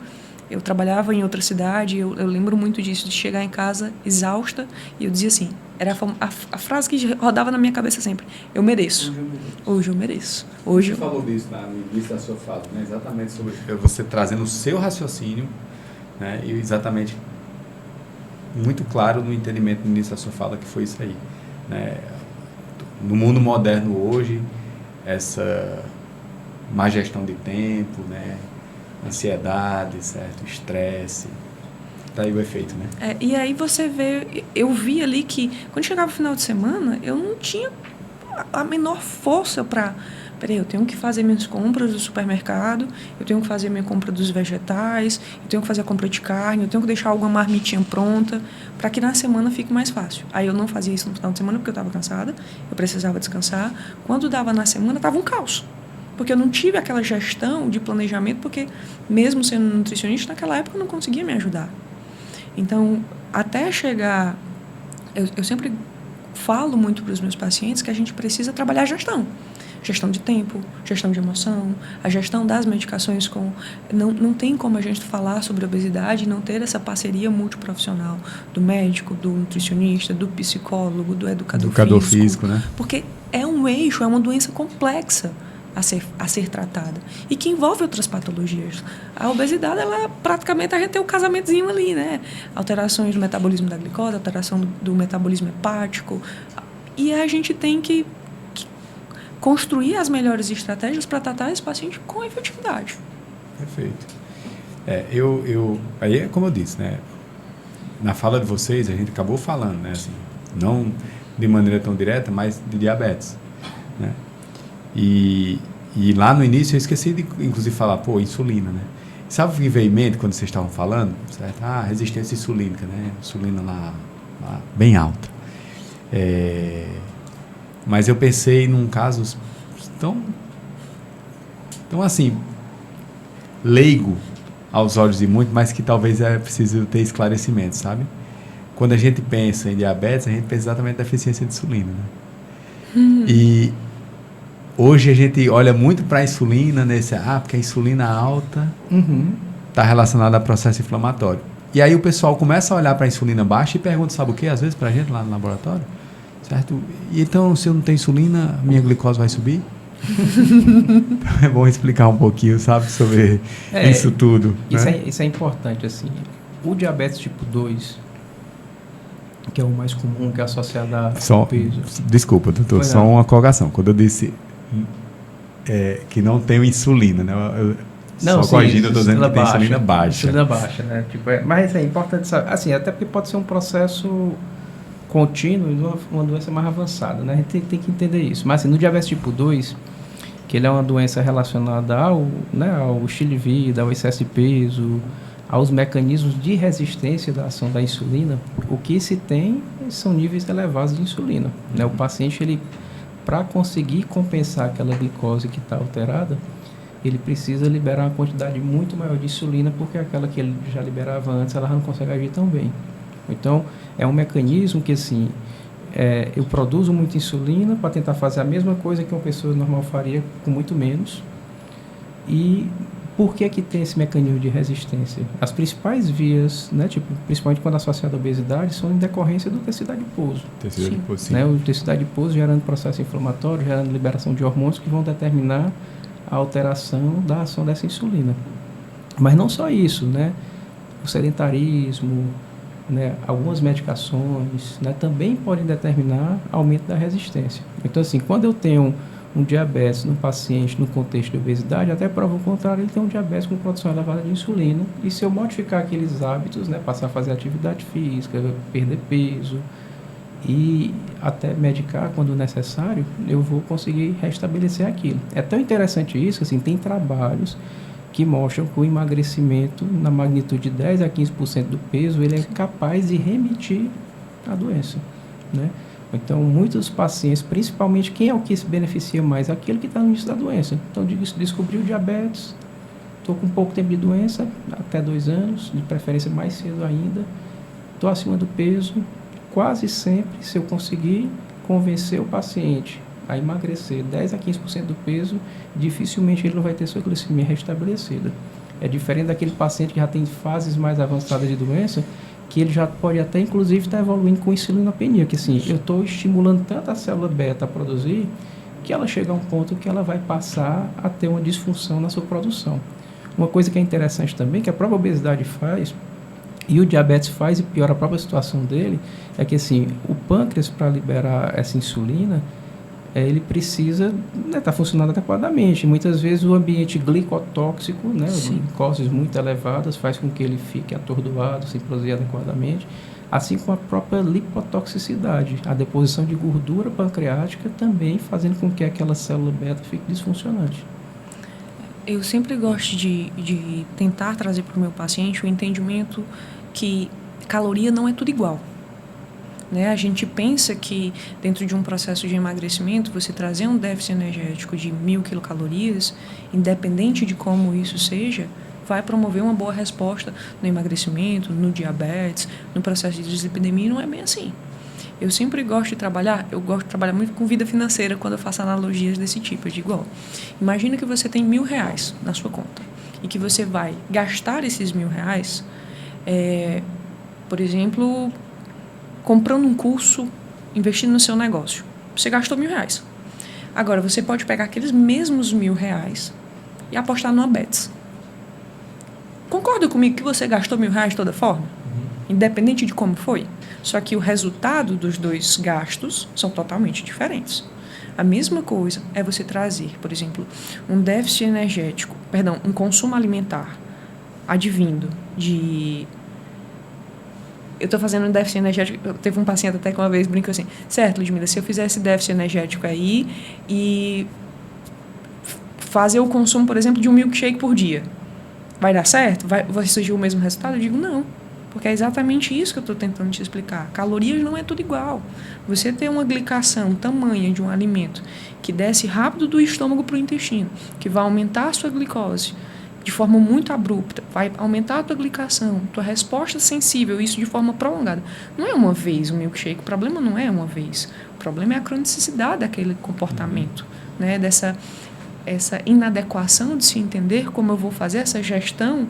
C: Eu trabalhava em outra cidade. Eu lembro muito disso, de chegar em casa exausta. E eu dizia assim, era a frase que rodava na minha cabeça sempre. Eu mereço. Hoje eu mereço. Hoje
A: Você falou disso no início da sua fala, né? Exatamente sobre você trazendo o seu raciocínio, né? E exatamente muito claro no entendimento no início da sua fala que foi isso aí, né? No mundo moderno hoje, essa má gestão de tempo, né? Ansiedade, certo? Estresse, tá aí o efeito, né?
C: E aí você vê, eu vi ali que quando chegava o final de semana, eu não tinha a menor força para... Peraí, eu tenho que fazer minhas compras do supermercado, eu tenho que fazer minha compra dos vegetais, eu tenho que fazer a compra de carne, eu tenho que deixar alguma marmitinha pronta para que na semana fique mais fácil. Aí eu não fazia isso no final de semana porque eu estava cansada, eu precisava descansar. Quando dava na semana, estava um caos. Porque eu não tive aquela gestão de planejamento, porque mesmo sendo nutricionista, naquela época eu não conseguia me ajudar. Então, até chegar... Eu sempre falo muito para os meus pacientes que a gente precisa trabalhar a gestão. Gestão de tempo, gestão de emoção, a gestão das medicações com... Não tem como a gente falar sobre obesidade e não ter essa parceria multiprofissional do médico, do nutricionista, do psicólogo, do educador físico, né? Porque é um eixo, é uma doença complexa a ser tratada e que envolve outras patologias. A obesidade, ela praticamente a gente tem um casamentozinho ali, né? Alterações do metabolismo da glicose, alteração do metabolismo hepático, e a gente tem que construir as melhores estratégias para tratar esse paciente com efetividade.
A: Perfeito. Aí é como eu disse, né? Na fala de vocês, a gente acabou falando, né? Assim, não de maneira tão direta, mas de diabetes, né? E lá no início eu esqueci de, inclusive, falar, insulina, né? Sabe o que veio em mente quando vocês estavam falando? Certo? Resistência insulínica, né? Insulina lá bem alta. Mas eu pensei num caso tão assim, leigo aos olhos de muitos, mas que talvez é preciso ter esclarecimento, sabe? Quando a gente pensa em diabetes, a gente pensa exatamente na deficiência de insulina, né? E hoje a gente olha muito para a insulina, porque a insulina alta está relacionada a processo inflamatório. E aí o pessoal começa a olhar para a insulina baixa e pergunta, sabe o quê? Às vezes para a gente lá no laboratório. Certo? E então, se eu não tenho insulina, minha glicose vai subir? Então, é bom explicar um pouquinho, sabe, sobre isso tudo.
B: Isso é importante, assim. O diabetes tipo 2, que é o mais comum, que é associado ao peso.
A: Desculpa, doutor, só uma colocação. Quando eu disse que não tenho insulina, né? Só corrigindo, eu estou dizendo que tem insulina baixa.
B: Insulina baixa, né? Mas é importante saber, assim, até porque pode ser um processo contínuo e uma doença mais avançada, né? A gente tem que entender isso. Mas assim, no diabetes tipo 2, que ele é uma doença relacionada ao estilo de vida, ao excesso de peso, aos mecanismos de resistência da ação da insulina, o que se tem são níveis elevados de insulina, né? O paciente, para conseguir compensar aquela glicose que está alterada, ele precisa liberar uma quantidade muito maior de insulina, porque aquela que ele já liberava antes, ela não consegue agir tão bem. Então, é um mecanismo que, assim, eu produzo muita insulina para tentar fazer a mesma coisa que uma pessoa normal faria com muito menos. E por que que tem esse mecanismo de resistência? As principais vias, né, principalmente quando associada à obesidade, são em decorrência do tecido adiposo.
A: Tecido adiposo, sim.
B: Né, o tecido adiposo gerando processo inflamatório, gerando liberação de hormônios que vão determinar a alteração da ação dessa insulina. Mas não só isso, né? O sedentarismo, né, algumas medicações, né, também podem determinar aumento da resistência. Então, assim, quando eu tenho um diabetes no paciente no contexto de obesidade, até prova o contrário, ele tem um diabetes com produção elevada de insulina, e se eu modificar aqueles hábitos, né, passar a fazer atividade física, perder peso e até medicar quando necessário, eu vou conseguir restabelecer aquilo. É tão interessante isso, assim, tem trabalhos que mostram que o emagrecimento na magnitude de 10 a 15% do peso, ele é capaz de remitir a doença, né? Então, muitos pacientes, principalmente quem é o que se beneficia mais? Aquele que está no início da doença. Então, descobriu diabetes, estou com pouco tempo de doença, até 2 anos, de preferência mais cedo ainda, estou acima do peso. Quase sempre, se eu conseguir convencer o paciente a emagrecer 10 a 15% do peso, dificilmente ele não vai ter sua glicemia restabelecida. É diferente daquele paciente que já tem fases mais avançadas de doença, que ele já pode até, inclusive, estar evoluindo com insulinopenia, que assim, eu estou estimulando tanto a célula beta a produzir, que ela chega a um ponto que ela vai passar a ter uma disfunção na sua produção. Uma coisa que é interessante também, que a própria obesidade faz, e o diabetes faz e piora a própria situação dele, é que assim, o pâncreas, para liberar essa insulina, ele precisa estar funcionando adequadamente. Muitas vezes o ambiente glicotóxico, né, glicoses muito elevadas, faz com que ele fique atordoado, sem produzir adequadamente, assim como a própria lipotoxicidade, a deposição de gordura pancreática também fazendo com que aquela célula beta fique disfuncionante.
C: Eu sempre gosto de tentar trazer para o meu paciente o entendimento que caloria não é tudo igual. Né? A gente pensa que dentro de um processo de emagrecimento, você trazer um déficit energético de 1.000 quilocalorias, independente de como isso seja, vai promover uma boa resposta no emagrecimento, no diabetes, no processo de dislipidemia. Não é bem assim. Eu sempre gosto de trabalhar muito com vida financeira quando eu faço analogias desse tipo. Eu digo, imagina que você tem R$1.000 na sua conta e que você vai gastar esses R$1.000, por exemplo, comprando um curso, investindo no seu negócio. Você gastou R$1.000. Agora, você pode pegar aqueles mesmos R$1.000 e apostar numa Bets. Concorda comigo que você gastou R$1.000 de toda forma? Independente de como foi? Só que o resultado dos dois gastos são totalmente diferentes. A mesma coisa é você trazer, por exemplo, um déficit energético, um consumo alimentar advindo de... Eu estou fazendo um déficit energético, teve um paciente até que uma vez brincou assim, certo, Ludmila, se eu fizer esse déficit energético aí e fazer o consumo, por exemplo, de um milkshake por dia, vai dar certo? Vai surgir o mesmo resultado? Eu digo, não. Porque é exatamente isso que eu estou tentando te explicar. Calorias não é tudo igual. Você ter uma glicação tamanha de um alimento que desce rápido do estômago para o intestino, que vai aumentar a sua glicose de forma muito abrupta, vai aumentar a tua glicação, tua resposta sensível, isso de forma prolongada. Não é uma vez o milkshake, o problema não é uma vez. O problema é a cronicidade daquele comportamento, né? Essa inadequação de se entender como eu vou fazer essa gestão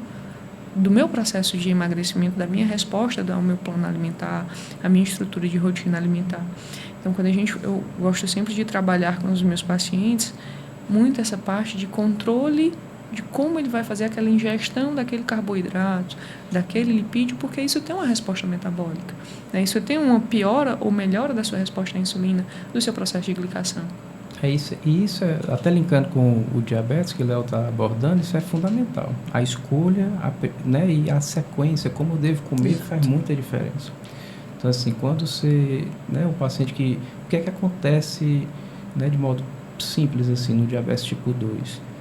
C: do meu processo de emagrecimento, da minha resposta ao meu plano alimentar, a minha estrutura de rotina alimentar. Então, eu gosto sempre de trabalhar com os meus pacientes muito essa parte de controle de como ele vai fazer aquela ingestão daquele carboidrato, daquele lipídio, porque isso tem uma resposta metabólica, né? Isso tem uma piora ou melhora da sua resposta à insulina, do seu processo de glicação.
B: Isso até linkando com o diabetes que o Léo está abordando, isso é fundamental. A escolha, né, e a sequência, como eu devo comer, faz muita diferença. Então, assim, quando você, né, o paciente o que é que acontece, né, de modo simples, assim, no diabetes tipo 2?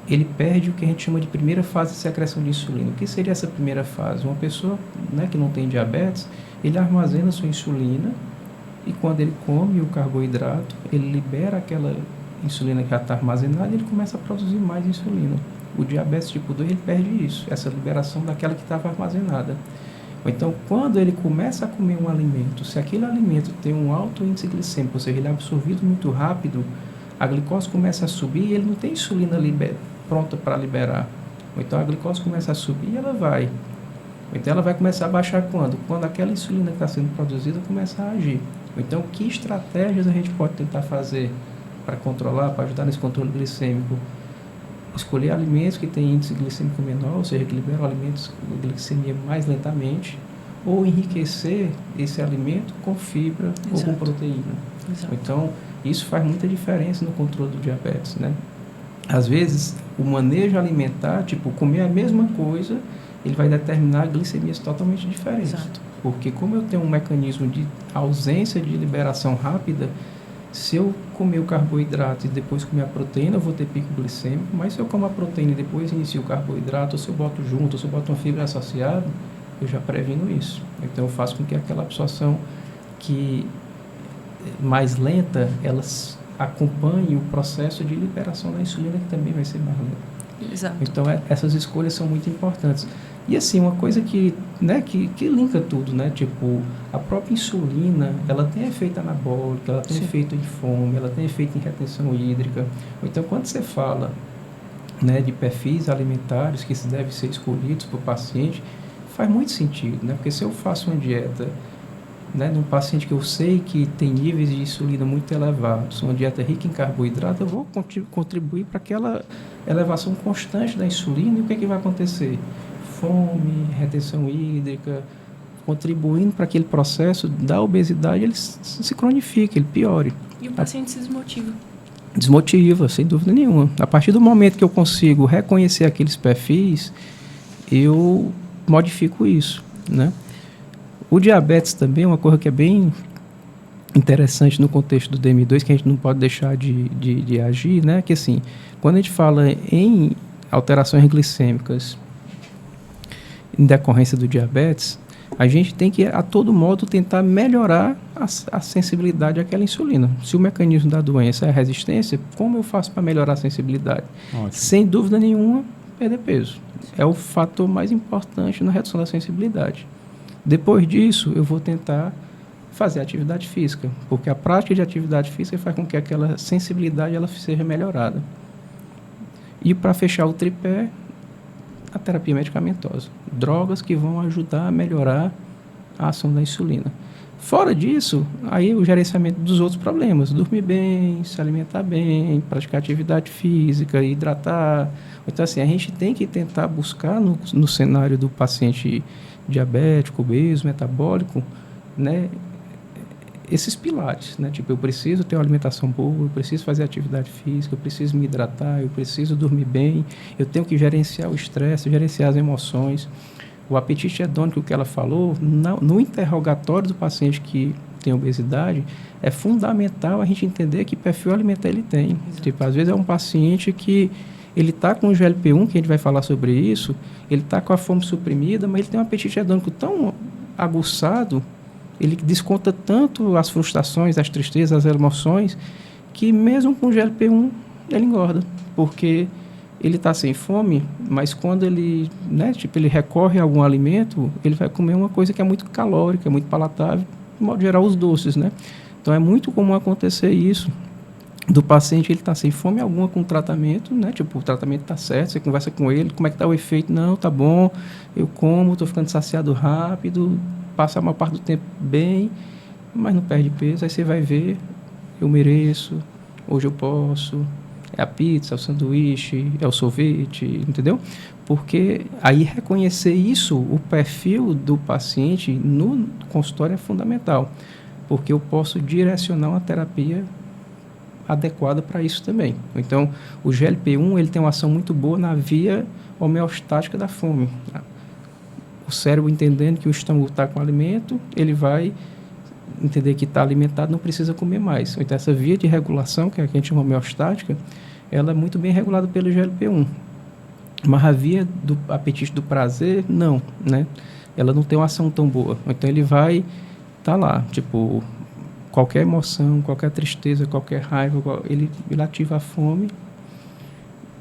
B: Ele perde o que a gente chama de primeira fase de secreção de insulina. O que seria essa primeira fase? Uma pessoa, né, que não tem diabetes, ele armazena sua insulina, e quando ele come o carboidrato, ele libera aquela insulina que já está armazenada, ele começa a produzir mais insulina. O diabetes tipo 2, ele perde isso, essa liberação daquela que estava armazenada. Então, quando ele começa a comer um alimento, se aquele alimento tem um alto índice glicêmico, ou seja, ele é absorvido muito rápido, a glicose começa a subir e ele não tem insulina pronta para liberar. Então, a glicose começa a subir e ela vai. Então, ela vai começar a baixar quando? Quando aquela insulina que está sendo produzida começa a agir. Então, que estratégias a gente pode tentar fazer para controlar, para ajudar nesse controle glicêmico? Escolher alimentos que têm índice glicêmico menor, ou seja, que liberam alimentos com glicemia mais lentamente, ou enriquecer esse alimento com fibra ou com proteína. Então, isso faz muita diferença no controle do diabetes, né? Às vezes, o manejo alimentar, tipo, comer a mesma coisa, ele vai determinar glicemias totalmente diferentes. Porque como eu tenho um mecanismo de ausência de liberação rápida, se eu comer o carboidrato e depois comer a proteína, eu vou ter pico glicêmico, mas se eu como a proteína e depois inicio o carboidrato, ou se eu boto junto, ou se eu boto uma fibra associada, eu já previno isso. Então, eu faço com que aquela absorção que mais lenta, ela acompanhe o processo de liberação da insulina, que também vai ser mais lenta.
C: Exato.
B: Então, essas escolhas são muito importantes. E assim, uma coisa que linka tudo, né? Tipo, a própria insulina, ela tem efeito anabólico, ela tem efeito de fome, ela tem efeito em retenção hídrica. Então, quando você fala, né, de perfis alimentares que devem ser escolhidos para o paciente, faz muito sentido, né? Porque se eu faço uma dieta, né, de um paciente que eu sei que tem níveis de insulina muito elevados, uma dieta rica em carboidrato, eu vou contribuir para aquela elevação constante da insulina. E o que é que vai acontecer? Fome, retenção hídrica, contribuindo para aquele processo da obesidade, ele se cronifica, ele piore.
C: E o paciente se desmotiva.
B: Desmotiva, sem dúvida nenhuma. A partir do momento que eu consigo reconhecer aqueles perfis, eu modifico isso, né? O diabetes também é uma coisa que é bem interessante no contexto do DM2, que a gente não pode deixar de agir, né? Que assim, quando a gente fala em alterações glicêmicas em decorrência do diabetes, a gente tem que, a todo modo, tentar melhorar a sensibilidade àquela insulina. Se o mecanismo da doença é a resistência, como eu faço para melhorar a sensibilidade? Ótimo. Sem dúvida nenhuma, perder peso. É o fator mais importante na redução da sensibilidade. Depois disso, eu vou tentar fazer atividade física, porque a prática de atividade física faz com que aquela sensibilidade ela seja melhorada. E para fechar o tripé, a terapia medicamentosa. Drogas que vão ajudar a melhorar a ação da insulina. Fora disso, aí o gerenciamento dos outros problemas. Dormir bem, se alimentar bem, praticar atividade física, hidratar. Então, assim, a gente tem que tentar buscar no cenário do paciente diabético, obeso, metabólico, né, esses pilares, né? Tipo, eu preciso ter uma alimentação boa, eu preciso fazer atividade física, eu preciso me hidratar, eu preciso dormir bem, eu tenho que gerenciar o estresse, gerenciar as emoções. O apetite hedônico que ela falou, no interrogatório do paciente que tem obesidade, é fundamental a gente entender que perfil alimentar ele tem. Exato. Tipo, às vezes é um paciente que ele está com o GLP-1, que a gente vai falar sobre isso, ele está com a fome suprimida, mas ele tem um apetite hedônico tão aguçado, ele desconta tanto as frustrações, as tristezas, as emoções, que mesmo com o GLP-1 ele engorda, porque ele está sem fome, mas quando ele, né, tipo, ele recorre a algum alimento, ele vai comer uma coisa que é muito calórica, muito palatável, de modo geral os doces, né? Então é muito comum acontecer isso, do paciente ele está sem fome alguma com o tratamento, né? Tipo, o tratamento está certo, você conversa com ele, como é que está o efeito? Não, tá bom, eu como, estou ficando saciado rápido, passa a maior parte do tempo bem, mas não perde peso. Aí você vai ver, eu mereço, hoje eu posso, é a pizza, é o sanduíche, é o sorvete, entendeu? Porque aí reconhecer isso, o perfil do paciente no consultório é fundamental, porque eu posso direcionar uma terapia adequada para isso também. Então, o GLP-1 ele tem uma ação muito boa na via homeostática da fome. O cérebro entendendo que o estômago está com alimento, ele vai entender que está alimentado, não precisa comer mais. Então, essa via de regulação, que é a que a gente chama homeostática, ela é muito bem regulada pelo GLP-1. Mas a via do apetite do prazer, não, né? Ela não tem uma ação tão boa. Então, ele vai estar lá, tipo, qualquer emoção, qualquer tristeza, qualquer raiva, ele ativa a fome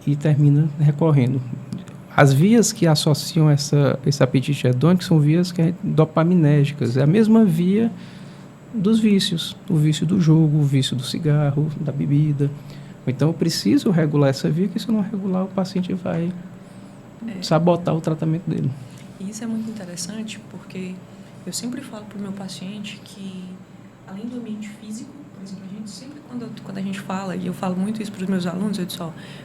B: e termina recorrendo. As vias que associam esse apetite hedônico são vias dopaminérgicas. É a mesma via dos vícios. O vício do jogo, o vício do cigarro, da bebida. Então, eu preciso regular essa via, que se eu não regular, o paciente vai sabotar o tratamento dele.
C: E isso é muito interessante, porque eu sempre falo para o meu paciente que, além do ambiente físico, por exemplo, a gente sempre, quando a gente fala, e eu falo muito isso para os meus alunos, eu disse,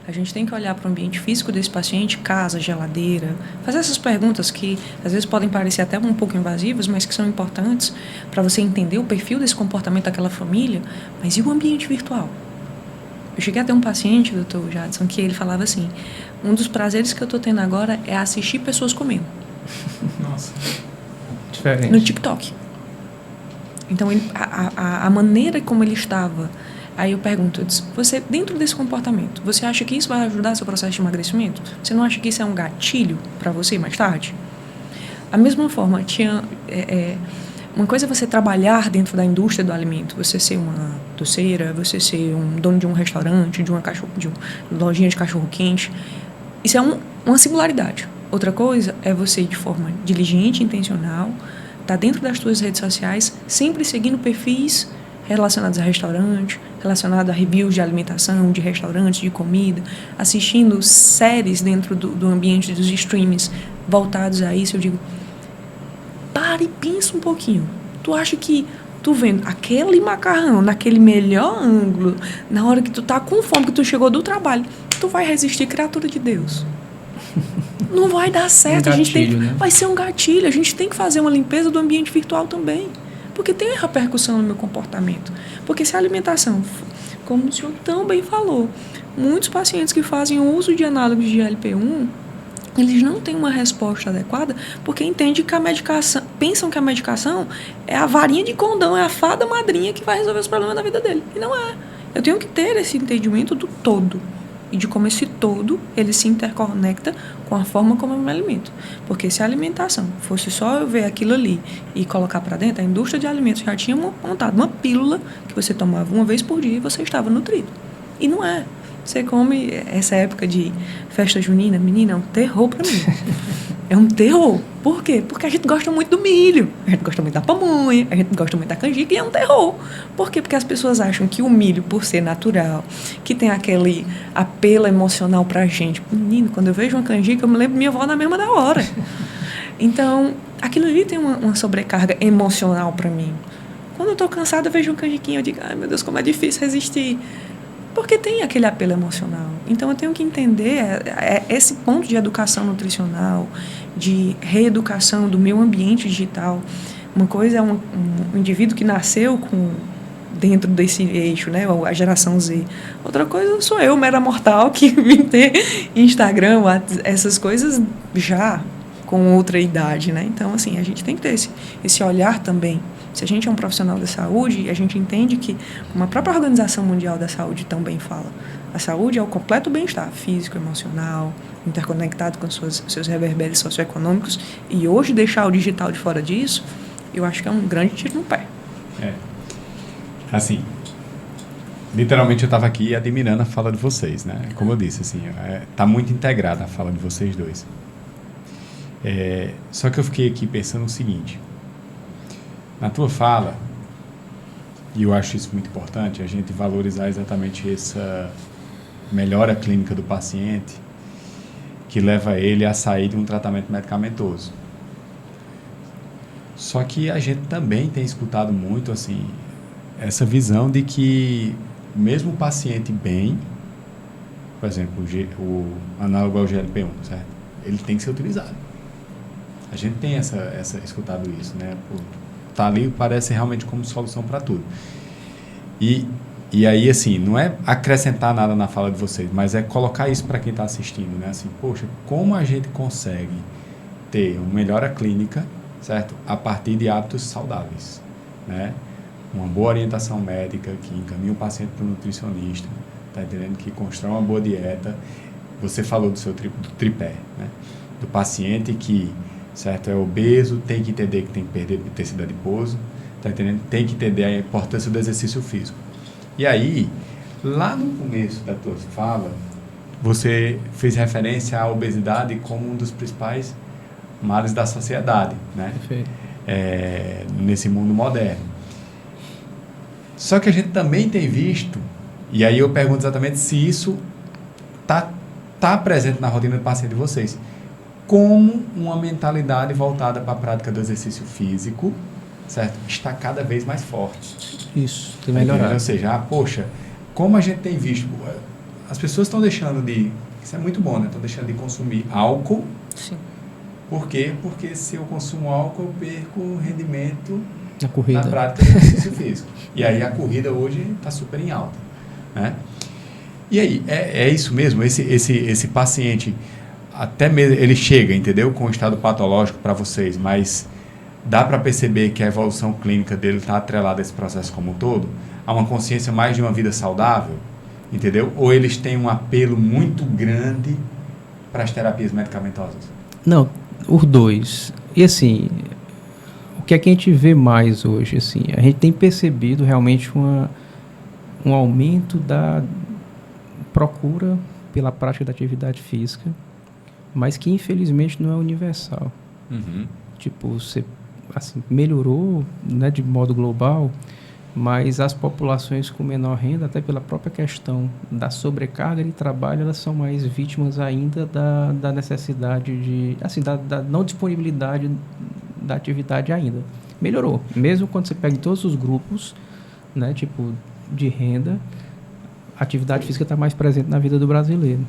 C: a gente tem que olhar para o ambiente físico desse paciente, casa, geladeira, fazer essas perguntas que às vezes podem parecer até um pouco invasivas, mas que são importantes para você entender o perfil desse comportamento daquela família. Mas e o ambiente virtual? Eu cheguei a ter um paciente, doutor Jadson, que ele falava assim, um dos prazeres que eu estou tendo agora é assistir pessoas comendo.
B: Nossa. Diferente.
C: No TikTok. Então, a maneira como ele estava... Aí eu pergunto, você, dentro desse comportamento, você acha que isso vai ajudar seu processo de emagrecimento? Você não acha que isso é um gatilho para você mais tarde? A mesma forma, uma coisa é você trabalhar dentro da indústria do alimento, você ser uma doceira, você ser um dono de um restaurante, de uma lojinha de cachorro-quente. Isso é uma singularidade. Outra coisa é você, de forma diligente, intencional, estar dentro das suas redes sociais, sempre seguindo perfis relacionados a restaurante, relacionados a reviews de alimentação, de restaurantes, de comida, assistindo séries dentro do ambiente dos streams voltados a isso. Eu digo, para e pensa um pouquinho. Tu acha que tu vendo aquele macarrão naquele melhor ângulo, na hora que tu tá com fome, que tu chegou do trabalho, tu vai resistir, criatura de Deus? Não vai dar certo.
B: Né?
C: Vai ser um gatilho. A gente tem que fazer uma limpeza do ambiente virtual também. Porque tem repercussão no meu comportamento. Porque se a alimentação, como o senhor tão bem falou, muitos pacientes que fazem uso de análogos de GLP-1, eles não têm uma resposta adequada porque entendem que a medicação, pensam que a medicação é a varinha de condão, é a fada madrinha que vai resolver os problemas da vida dele. E não é. Eu tenho que ter esse entendimento do todo. E de como esse todo, ele se interconecta com a forma como eu me alimento. Porque se a alimentação fosse só eu ver aquilo ali e colocar para dentro, a indústria de alimentos já tinha montado uma pílula que você tomava uma vez por dia e você estava nutrido. E não é. Você come essa época de festa junina, menina, é um terror para mim. É um terror. Por quê? Porque a gente gosta muito do milho, a gente gosta muito da pamonha, a gente gosta muito da canjica e é um terror. Por quê? Porque as pessoas acham que o milho, por ser natural, que tem aquele apelo emocional pra gente. Menino, quando eu vejo uma canjica, eu me lembro minha avó na mesma da hora. Então, aquilo ali tem uma sobrecarga emocional pra mim. Quando eu tô cansada, eu vejo um canjiquinho, eu digo, ai meu Deus, como é difícil resistir. Porque tem aquele apelo emocional. Então, eu tenho que entender esse ponto de educação nutricional, de reeducação do meu ambiente digital. Uma coisa é um indivíduo que nasceu dentro desse eixo, né, a geração Z. Outra coisa sou eu, mera mortal, que vim ter Instagram, essas coisas já com outra idade, né? Então, assim, a gente tem que ter esse olhar também. Se a gente é um profissional da saúde, a gente entende que, como a própria Organização Mundial da Saúde também fala, a saúde é o completo bem-estar físico, emocional, interconectado com seus reverberos socioeconômicos, e hoje deixar o digital de fora disso, eu acho que é um grande tiro no pé.
A: Assim, literalmente eu estava aqui admirando a fala de vocês, né? Como eu disse, assim, tá muito integrada a fala de vocês dois. Só que eu fiquei aqui pensando o seguinte, na tua fala, e eu acho isso muito importante, a gente valorizar exatamente essa melhora clínica do paciente que leva ele a sair de um tratamento medicamentoso. Só que a gente também tem escutado muito, assim, essa visão de que mesmo o paciente bem, por exemplo, o análogo ao GLP-1, certo? Ele tem que ser utilizado. A gente tem escutado isso, né? Tá ali, parece realmente como solução para tudo. E aí, assim, não é acrescentar nada na fala de vocês, mas é colocar isso para quem está assistindo, né? Assim, poxa, como a gente consegue ter uma melhora clínica, certo? A partir de hábitos saudáveis, né? Uma boa orientação médica que encaminha o paciente para o nutricionista, tá entendendo? Que constrói uma boa dieta. Você falou do seu do tripé, né? Do paciente que, certo, é obeso, tem que entender que tem que perder tecido adiposo, Tá entendendo? Tem que entender a importância do exercício físico. E aí, lá no começo da tua fala, você fez referência à obesidade como um dos principais males da sociedade, né?
B: Perfeito.
A: Nesse mundo moderno. Só que a gente também tem visto, e aí eu pergunto exatamente se isso tá presente na rotina do paciente de vocês, como uma mentalidade voltada para a prática do exercício físico, certo? Está cada vez mais forte.
B: Isso, tem melhorado.
A: Ou seja, poxa, como a gente tem visto, as pessoas estão deixando de, isso é muito bom, né? Estão deixando de consumir álcool.
C: Sim.
A: Por quê? Porque se eu consumo álcool, eu perco rendimento
B: Na corrida.
A: na prática do exercício físico. E aí a corrida hoje está super em alta, né? E aí, é isso mesmo? Esse paciente, até mesmo, ele chega, entendeu? Com um estado patológico para vocês, mas dá para perceber que a evolução clínica dele está atrelada a esse processo como um todo? Há uma consciência mais de uma vida saudável, entendeu? Ou eles têm um apelo muito grande para as terapias medicamentosas?
B: Não, os dois. E assim, o que é que a gente vê mais hoje? Assim, a gente tem percebido realmente um aumento da procura pela prática da atividade física, mas que infelizmente não é universal.
A: Uhum.
B: Tipo, você assim, melhorou, né, de modo global, mas as populações com menor renda, até pela própria questão da sobrecarga de trabalho, elas são mais vítimas ainda da necessidade de, assim, da não disponibilidade da atividade ainda. Melhorou, mesmo quando você pega em todos os grupos, né, tipo, de renda, a atividade física está mais presente na vida do brasileiro.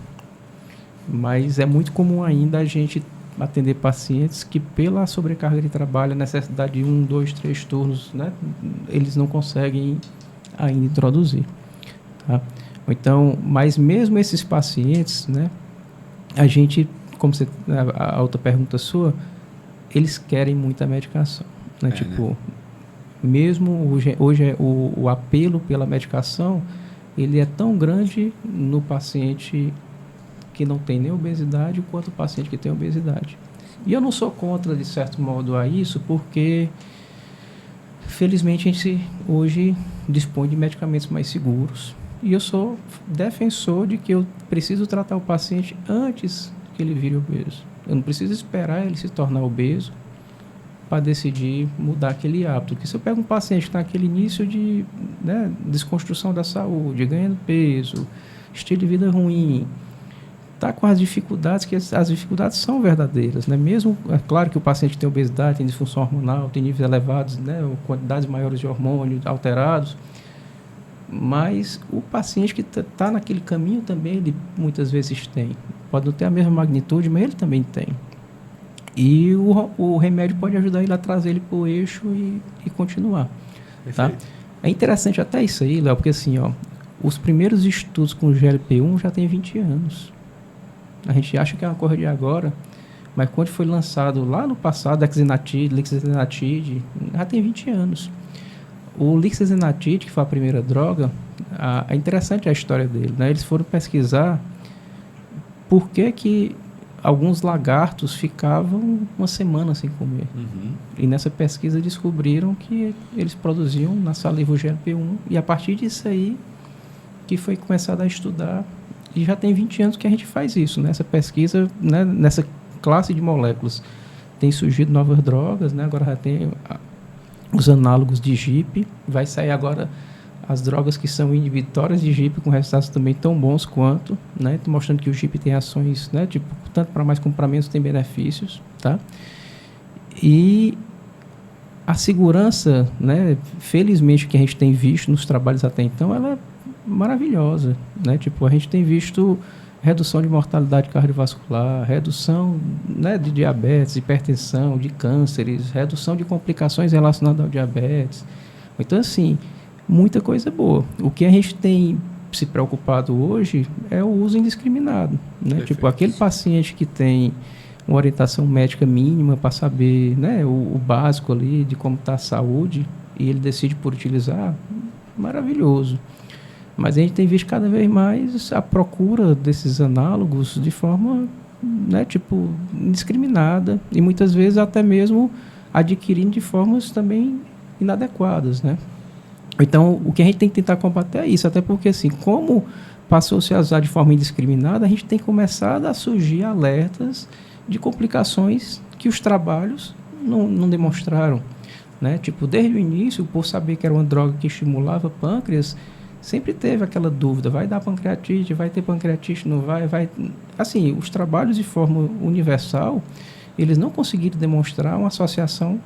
B: Mas é muito comum ainda a gente atender pacientes que, pela sobrecarga de trabalho, a necessidade de 1, 2, 3 turnos, né, eles não conseguem ainda introduzir. Tá? Então, mas mesmo esses pacientes, né, a gente, como você, a outra pergunta sua, eles querem muita medicação. Né? Tipo, né? Mesmo hoje o apelo pela medicação, ele é tão grande no paciente que não tem nem obesidade, quanto o paciente que tem obesidade. E eu não sou contra, de certo modo, a isso, porque, felizmente, a gente hoje dispõe de medicamentos mais seguros. E eu sou defensor de que eu preciso tratar o paciente antes que ele vire obeso. Eu não preciso esperar ele se tornar obeso para decidir mudar aquele hábito. Porque se eu pego um paciente que está naquele início de, né, desconstrução da saúde, ganhando peso, estilo de vida ruim, está com as dificuldades, que as dificuldades são verdadeiras, né? Mesmo, é claro que o paciente tem obesidade, tem disfunção hormonal, tem níveis elevados, né, quantidades maiores de hormônios alterados, mas o paciente que está naquele caminho também, ele muitas vezes tem. Pode não ter a mesma magnitude, mas ele também tem. E o remédio pode ajudar ele a trazer ele para o eixo e continuar. Tá? É interessante até isso aí, Léo, porque assim, ó, os primeiros estudos com o GLP-1 já tem 20 anos. A gente acha que é uma coisa de agora, mas quando foi lançado lá no passado, Lixazenatide, já tem 20 anos. O Lixazenatide, que foi a primeira droga, é interessante a história dele, né? Eles foram pesquisar por que alguns lagartos ficavam uma semana sem comer. Uhum. E nessa pesquisa descobriram que eles produziam na saliva o GLP-1, e a partir disso aí que foi começado a estudar, e já tem 20 anos que a gente faz isso, né? Essa pesquisa, né, nessa classe de moléculas. Tem surgido novas drogas, né? Agora já tem os análogos de GIP, vai sair agora as drogas que são inibitórias de GIP com resultados também tão bons quanto, né? Mostrando que o GIP tem ações, né, tipo, tanto para mais como para menos tem benefícios, tá? E a segurança, né, felizmente que a gente tem visto nos trabalhos até então, ela é maravilhosa, né? Tipo, a gente tem visto redução de mortalidade cardiovascular, redução, né, de diabetes, hipertensão, de cânceres, redução de complicações relacionadas ao diabetes. Então, assim, muita coisa boa. O que a gente tem se preocupado hoje é o uso indiscriminado, né? Tipo, aquele paciente que tem uma orientação médica mínima para saber, né, o básico ali de como está a saúde, e ele decide por utilizar, maravilhoso. Mas a gente tem visto cada vez mais a procura desses análogos de forma, né, tipo, indiscriminada, e muitas vezes até mesmo adquirindo de formas também inadequadas, né? Então, o que a gente tem que tentar combater é isso, até porque, assim, como passou-se a usar de forma indiscriminada, a gente tem começado a surgir alertas de complicações que os trabalhos não demonstraram, né? Tipo, desde o início, por saber que era uma droga que estimulava pâncreas, sempre teve aquela dúvida, vai dar pancreatite, vai ter pancreatite, não vai... Assim, os trabalhos de forma universal, eles não conseguiram demonstrar uma associação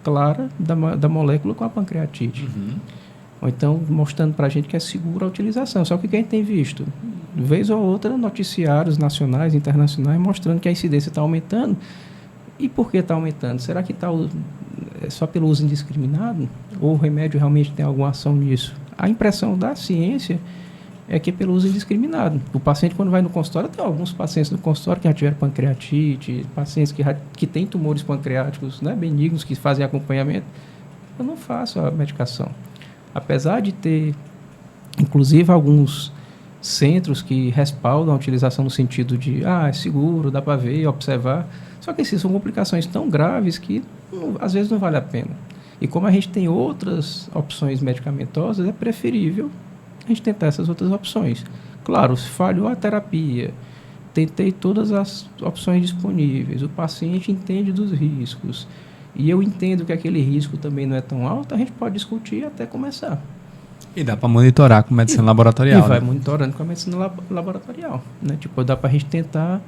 B: clara da molécula com a pancreatite. Ou então, mostrando para a gente que é segura a utilização. Só que o que a gente tem visto? Vez ou outra, noticiários nacionais, internacionais, mostrando que a incidência está aumentando. E por que está aumentando? Será que está só pelo uso indiscriminado? Ou o remédio realmente tem alguma ação nisso? A impressão da ciência é que é pelo uso indiscriminado. O paciente, quando vai no consultório, tem alguns pacientes no consultório que já tiveram pancreatite, pacientes que têm tumores pancreáticos, né, benignos, que fazem acompanhamento. Eu não faço a medicação. Apesar de ter, inclusive, alguns centros que respaldam a utilização no sentido de é seguro, dá para ver, observar, só que são complicações tão graves que às vezes não vale a pena. E como a gente tem outras opções medicamentosas, é preferível a gente tentar essas outras opções. Claro, se falhou a terapia, tentei todas as opções disponíveis, o paciente entende dos riscos, e eu entendo que aquele risco também não é tão alto, a gente pode discutir até começar.
A: E dá para monitorar com medicina laboratorial.
B: E vai monitorando com a medicina laboratorial. Né? Tipo, dá para a gente tentar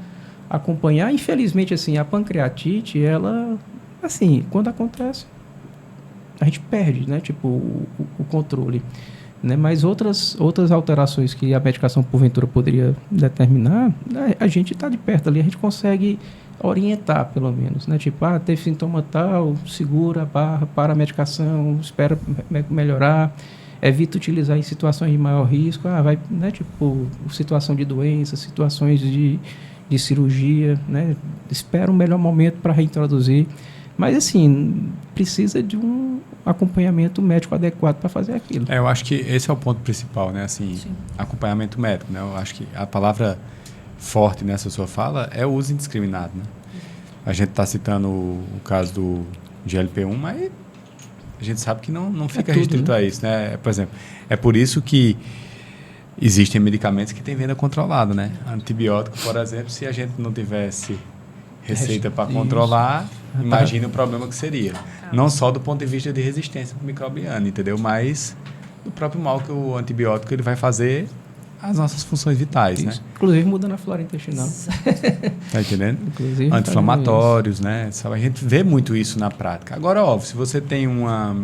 B: acompanhar. Infelizmente, assim, a pancreatite, ela, assim, quando acontece, a gente perde, né? Tipo, o controle. Né? Mas outras alterações que a medicação, porventura, poderia determinar, a gente está de perto ali, a gente consegue orientar, pelo menos, né? Tipo, teve sintoma tal, segura a barra, para a medicação, espera melhorar, evita utilizar em situações de maior risco, vai, né? Tipo, situação de doença, situações de cirurgia, né? Espera um melhor momento para reintroduzir, mas, assim, precisa de um acompanhamento médico adequado para fazer aquilo.
A: Eu acho que esse é o ponto principal, né? Assim, acompanhamento médico, né? Eu acho que a palavra forte nessa sua fala é o uso indiscriminado, né? A gente está citando o caso do GLP-1, mas a gente sabe que não fica restrito, né, a isso, né? Por exemplo, é por isso que existem medicamentos que têm venda controlada, né? Antibiótico, por exemplo, se a gente não tivesse receita para controlar, imagina o problema que seria. Não só do ponto de vista de resistência microbiana, entendeu? Mas do próprio mal que o antibiótico ele vai fazer as nossas funções vitais, isso, né?
B: Inclusive mudando a flora intestinal.
A: Tá entendendo?
B: Inclusive
A: anti-inflamatórios, né? A gente vê muito isso na prática. Agora, óbvio, se você tem uma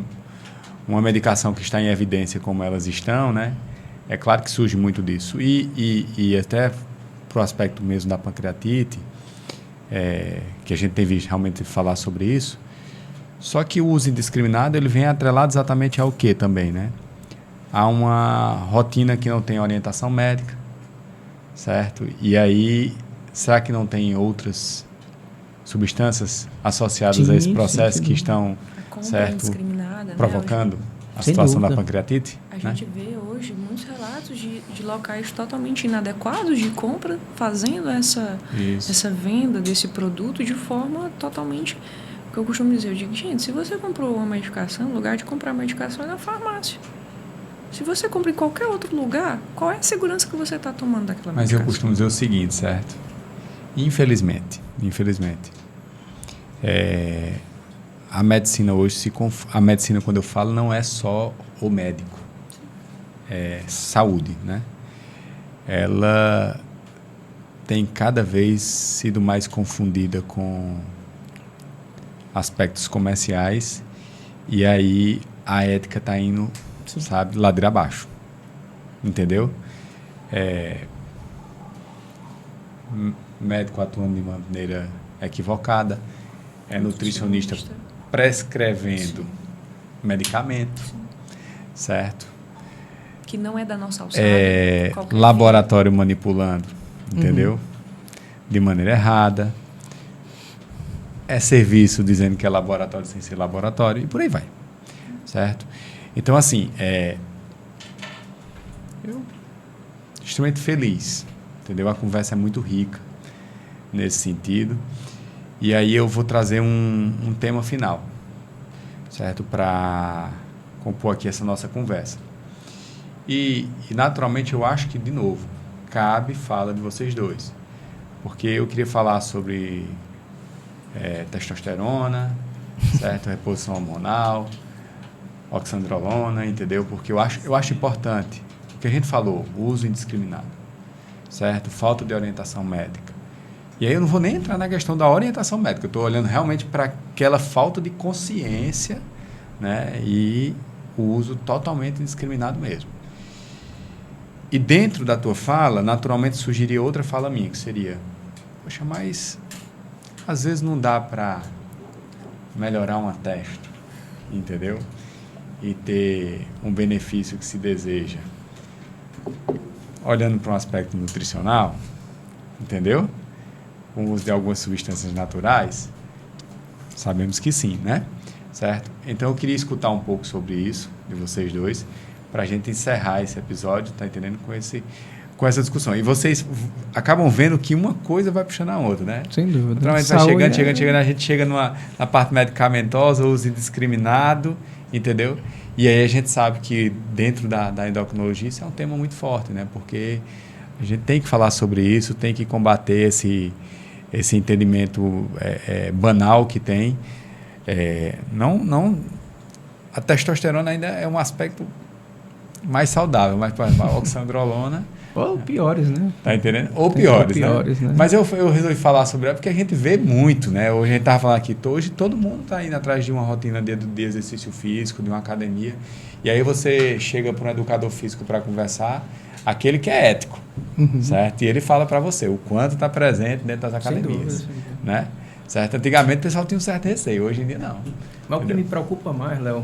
A: medicação que está em evidência como elas estão, né? É claro que surge muito disso. E até para o aspecto mesmo da pancreatite, que a gente tem visto realmente falar sobre isso, só que o uso indiscriminado ele vem atrelado exatamente ao que também, né? Há uma rotina que não tem orientação médica, certo? E aí, será que não tem outras substâncias associadas a esse processo que estão, certo, provocando a situação da pancreatite?
C: A gente vê hoje muitos relatos de locais totalmente inadequados de compra, fazendo essa venda desse produto de forma totalmente... O que eu costumo dizer, eu digo, gente, se você comprou uma medicação, o lugar de comprar medicação é na farmácia. Se você compra em qualquer outro lugar, qual é a segurança que você está tomando daquela medicação?
A: Mas eu costumo dizer o seguinte, certo? Infelizmente, a medicina hoje, a medicina, quando eu falo, não é só o médico. É saúde, né? Ela tem cada vez sido mais confundida com aspectos comerciais e aí a ética está indo, sabe, ladeira abaixo, entendeu? Médico atuando de maneira equivocada, nutricionista prescrevendo medicamento, certo?
C: Que não é da nossa alçada.
A: Laboratório manipulando, entendeu? De maneira errada. Serviço dizendo que é laboratório sem ser laboratório e por aí vai, certo? Então, assim, eu extremamente feliz, entendeu? A conversa é muito rica nesse sentido. E aí eu vou trazer um tema final. certo? Para compor aqui essa nossa conversa. E, naturalmente, eu acho que, de novo, cabe fala de vocês dois. Porque eu queria falar sobre testosterona, certo? Reposição hormonal, oxandrolona, entendeu? Porque eu acho importante o que a gente falou, o uso indiscriminado, certo? Falta de orientação médica. E aí eu não vou nem entrar na questão da orientação médica, eu estou olhando realmente para aquela falta de consciência, né? E o uso totalmente indiscriminado mesmo. E dentro da tua fala, naturalmente surgiria outra fala minha, que seria, poxa, mas às vezes não dá para melhorar uma testo, entendeu? E ter um benefício que se deseja. Olhando para um aspecto nutricional, entendeu? Com o uso de algumas substâncias naturais, sabemos que sim, né? Certo? Então eu queria escutar um pouco sobre isso, de vocês dois, para a gente encerrar esse episódio, tá entendendo? Com essa discussão. E vocês acabam vendo que uma coisa vai puxando a outra, né?
B: Sem dúvida.
A: Naturalmente vai chegando, a gente chega na parte medicamentosa, uso indiscriminado, entendeu? E aí a gente sabe que dentro da endocrinologia isso é um tema muito forte, né? Porque a gente tem que falar sobre isso, tem que combater esse entendimento banal que tem. A testosterona ainda é um aspecto mais saudável, mas a oxandrolona...
B: Ou piores, né?
A: Tá entendendo? Ou piores, né? Mas eu resolvi falar sobre ela porque a gente vê muito, né? Hoje a gente estava falando aqui, hoje todo mundo está indo atrás de uma rotina de exercício físico, de uma academia. E aí você chega para um educador físico para conversar, aquele que é ético, certo? E ele fala para você o quanto está presente dentro das academias, né? Certo? Antigamente o pessoal tinha um certo receio, hoje em dia não.
B: Mas o que me preocupa mais, Léo,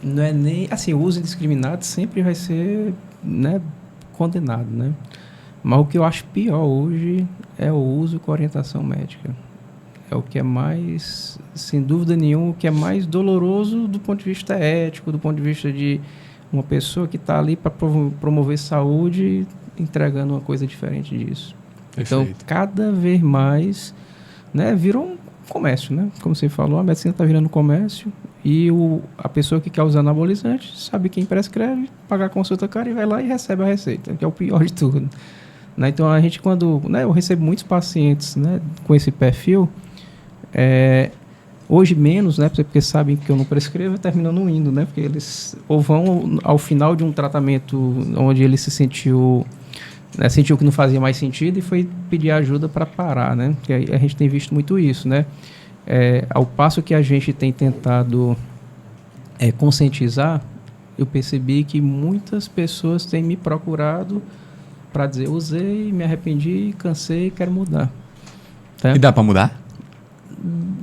B: não é nem... Assim, o uso indiscriminado sempre vai ser, né, condenado, né? Mas o que eu acho pior hoje é o uso com orientação médica. É o que é mais, sem dúvida nenhuma, o que é mais doloroso do ponto de vista ético, do ponto de vista de uma pessoa que está ali para promover saúde, entregando uma coisa diferente disso. Perfeito. Então, cada vez mais, né, virou um comércio, né? Como você falou, a medicina está virando comércio e a pessoa que quer usar anabolizante sabe quem prescreve, paga a consulta cara e vai lá e recebe a receita, que é o pior de tudo. Né? Então, a gente eu recebo muitos pacientes, né, com esse perfil, hoje menos, né, porque sabem que eu não prescrevo, terminam não indo, né, porque eles ou vão ao final de um tratamento onde ele se sentiu que não fazia mais sentido e foi pedir ajuda para parar, né? Porque a gente tem visto muito isso, né? Ao passo que a gente tem tentado conscientizar, eu percebi que muitas pessoas têm me procurado para dizer, usei, me arrependi, cansei, quero mudar. Tá?
A: E dá para mudar?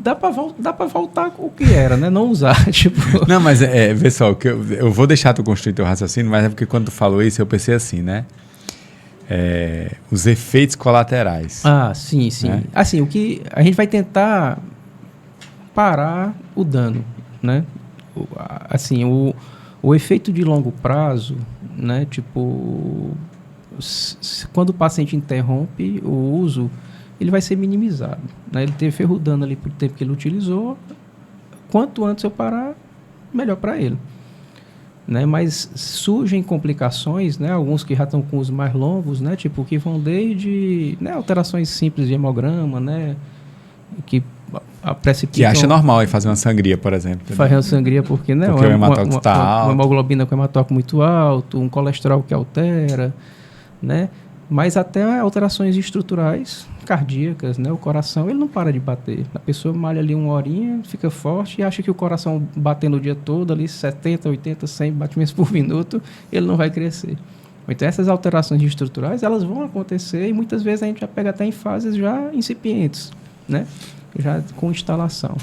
B: Dá para voltar o que era, né? Não usar, tipo...
A: Não, mas vê só, eu vou deixar tu construir teu raciocínio, mas é porque quando tu falou isso, eu pensei assim, né? Os efeitos colaterais.
B: Ah, sim. Né? Assim, o que a gente vai tentar parar o dano, né? Assim, o efeito de longo prazo, né? Tipo, quando o paciente interrompe o uso, ele vai ser minimizado, né? Ele teve ferrudano ali por tempo que ele utilizou. Quanto antes eu parar, melhor para ele. Né, mas surgem complicações, né, alguns que já estão com os mais longos, né, tipo, que vão desde, né, alterações simples de hemograma, né, que precipitam...
A: Que acha normal fazer uma sangria, por exemplo.
B: Fazer uma sangria porque, né,
A: porque o hematócrito está alto.
B: Uma hemoglobina com hematócrito muito alto, um colesterol que altera, né, mas até alterações estruturais cardíacas, né, o coração, ele não para de bater. A pessoa malha ali uma horinha, fica forte e acha que o coração batendo o dia todo ali, 70, 80, 100 batimentos por minuto, ele não vai crescer. Então essas alterações estruturais, elas vão acontecer e muitas vezes a gente já pega até em fases já incipientes, né, já com instalação.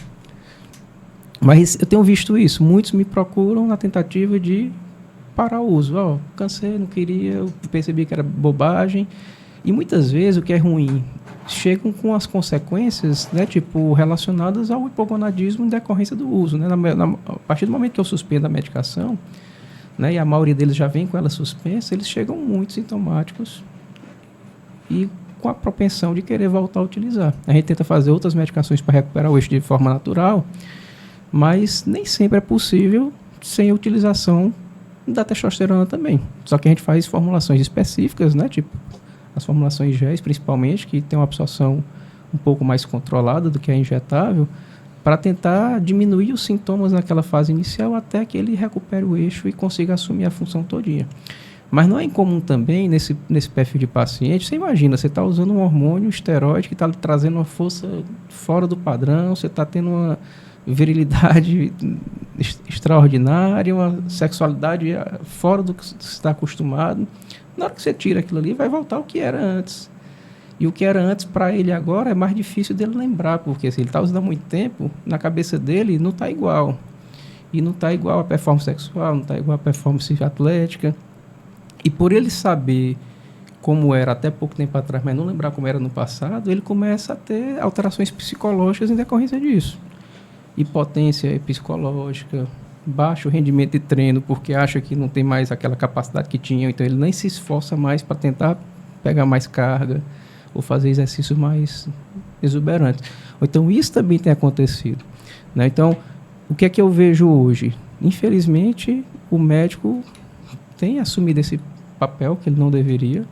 B: Mas eu tenho visto isso, muitos me procuram na tentativa de parar o uso. Cansei, não queria, eu percebi que era bobagem. E muitas vezes o que é ruim chegam com as consequências, né, tipo, relacionadas ao hipogonadismo em decorrência do uso. Né? A partir do momento que eu suspendo a medicação, né, e a maioria deles já vem com ela suspensa, eles chegam muito sintomáticos e com a propensão de querer voltar a utilizar. A gente tenta fazer outras medicações para recuperar o eixo de forma natural, mas nem sempre é possível sem a utilização da testosterona também. Só que a gente faz formulações específicas, né, tipo as formulações GES, principalmente, que tem uma absorção um pouco mais controlada do que a injetável, para tentar diminuir os sintomas naquela fase inicial até que ele recupere o eixo e consiga assumir a função todinha. Mas não é incomum também, nesse perfil de paciente, você imagina, você está usando um hormônio esteroide que está trazendo uma força fora do padrão, você está tendo uma virilidade extraordinária, uma sexualidade fora do que você está acostumado. Na hora que você tira aquilo ali, vai voltar ao que era antes. E o que era antes, para ele agora, é mais difícil dele lembrar, porque se ele está usando há muito tempo, na cabeça dele não está igual. E não está igual a performance sexual, não está igual a performance atlética. E por ele saber como era até pouco tempo atrás, mas não lembrar como era no passado, ele começa a ter alterações psicológicas em decorrência disso. Impotência psicológica, baixo rendimento de treino, porque acha que não tem mais aquela capacidade que tinha, então ele nem se esforça mais para tentar pegar mais carga ou fazer exercícios mais exuberantes. Então, isso também tem acontecido, né? Então, o que é que eu vejo hoje? Infelizmente, o médico tem assumido esse papel que ele não deveria,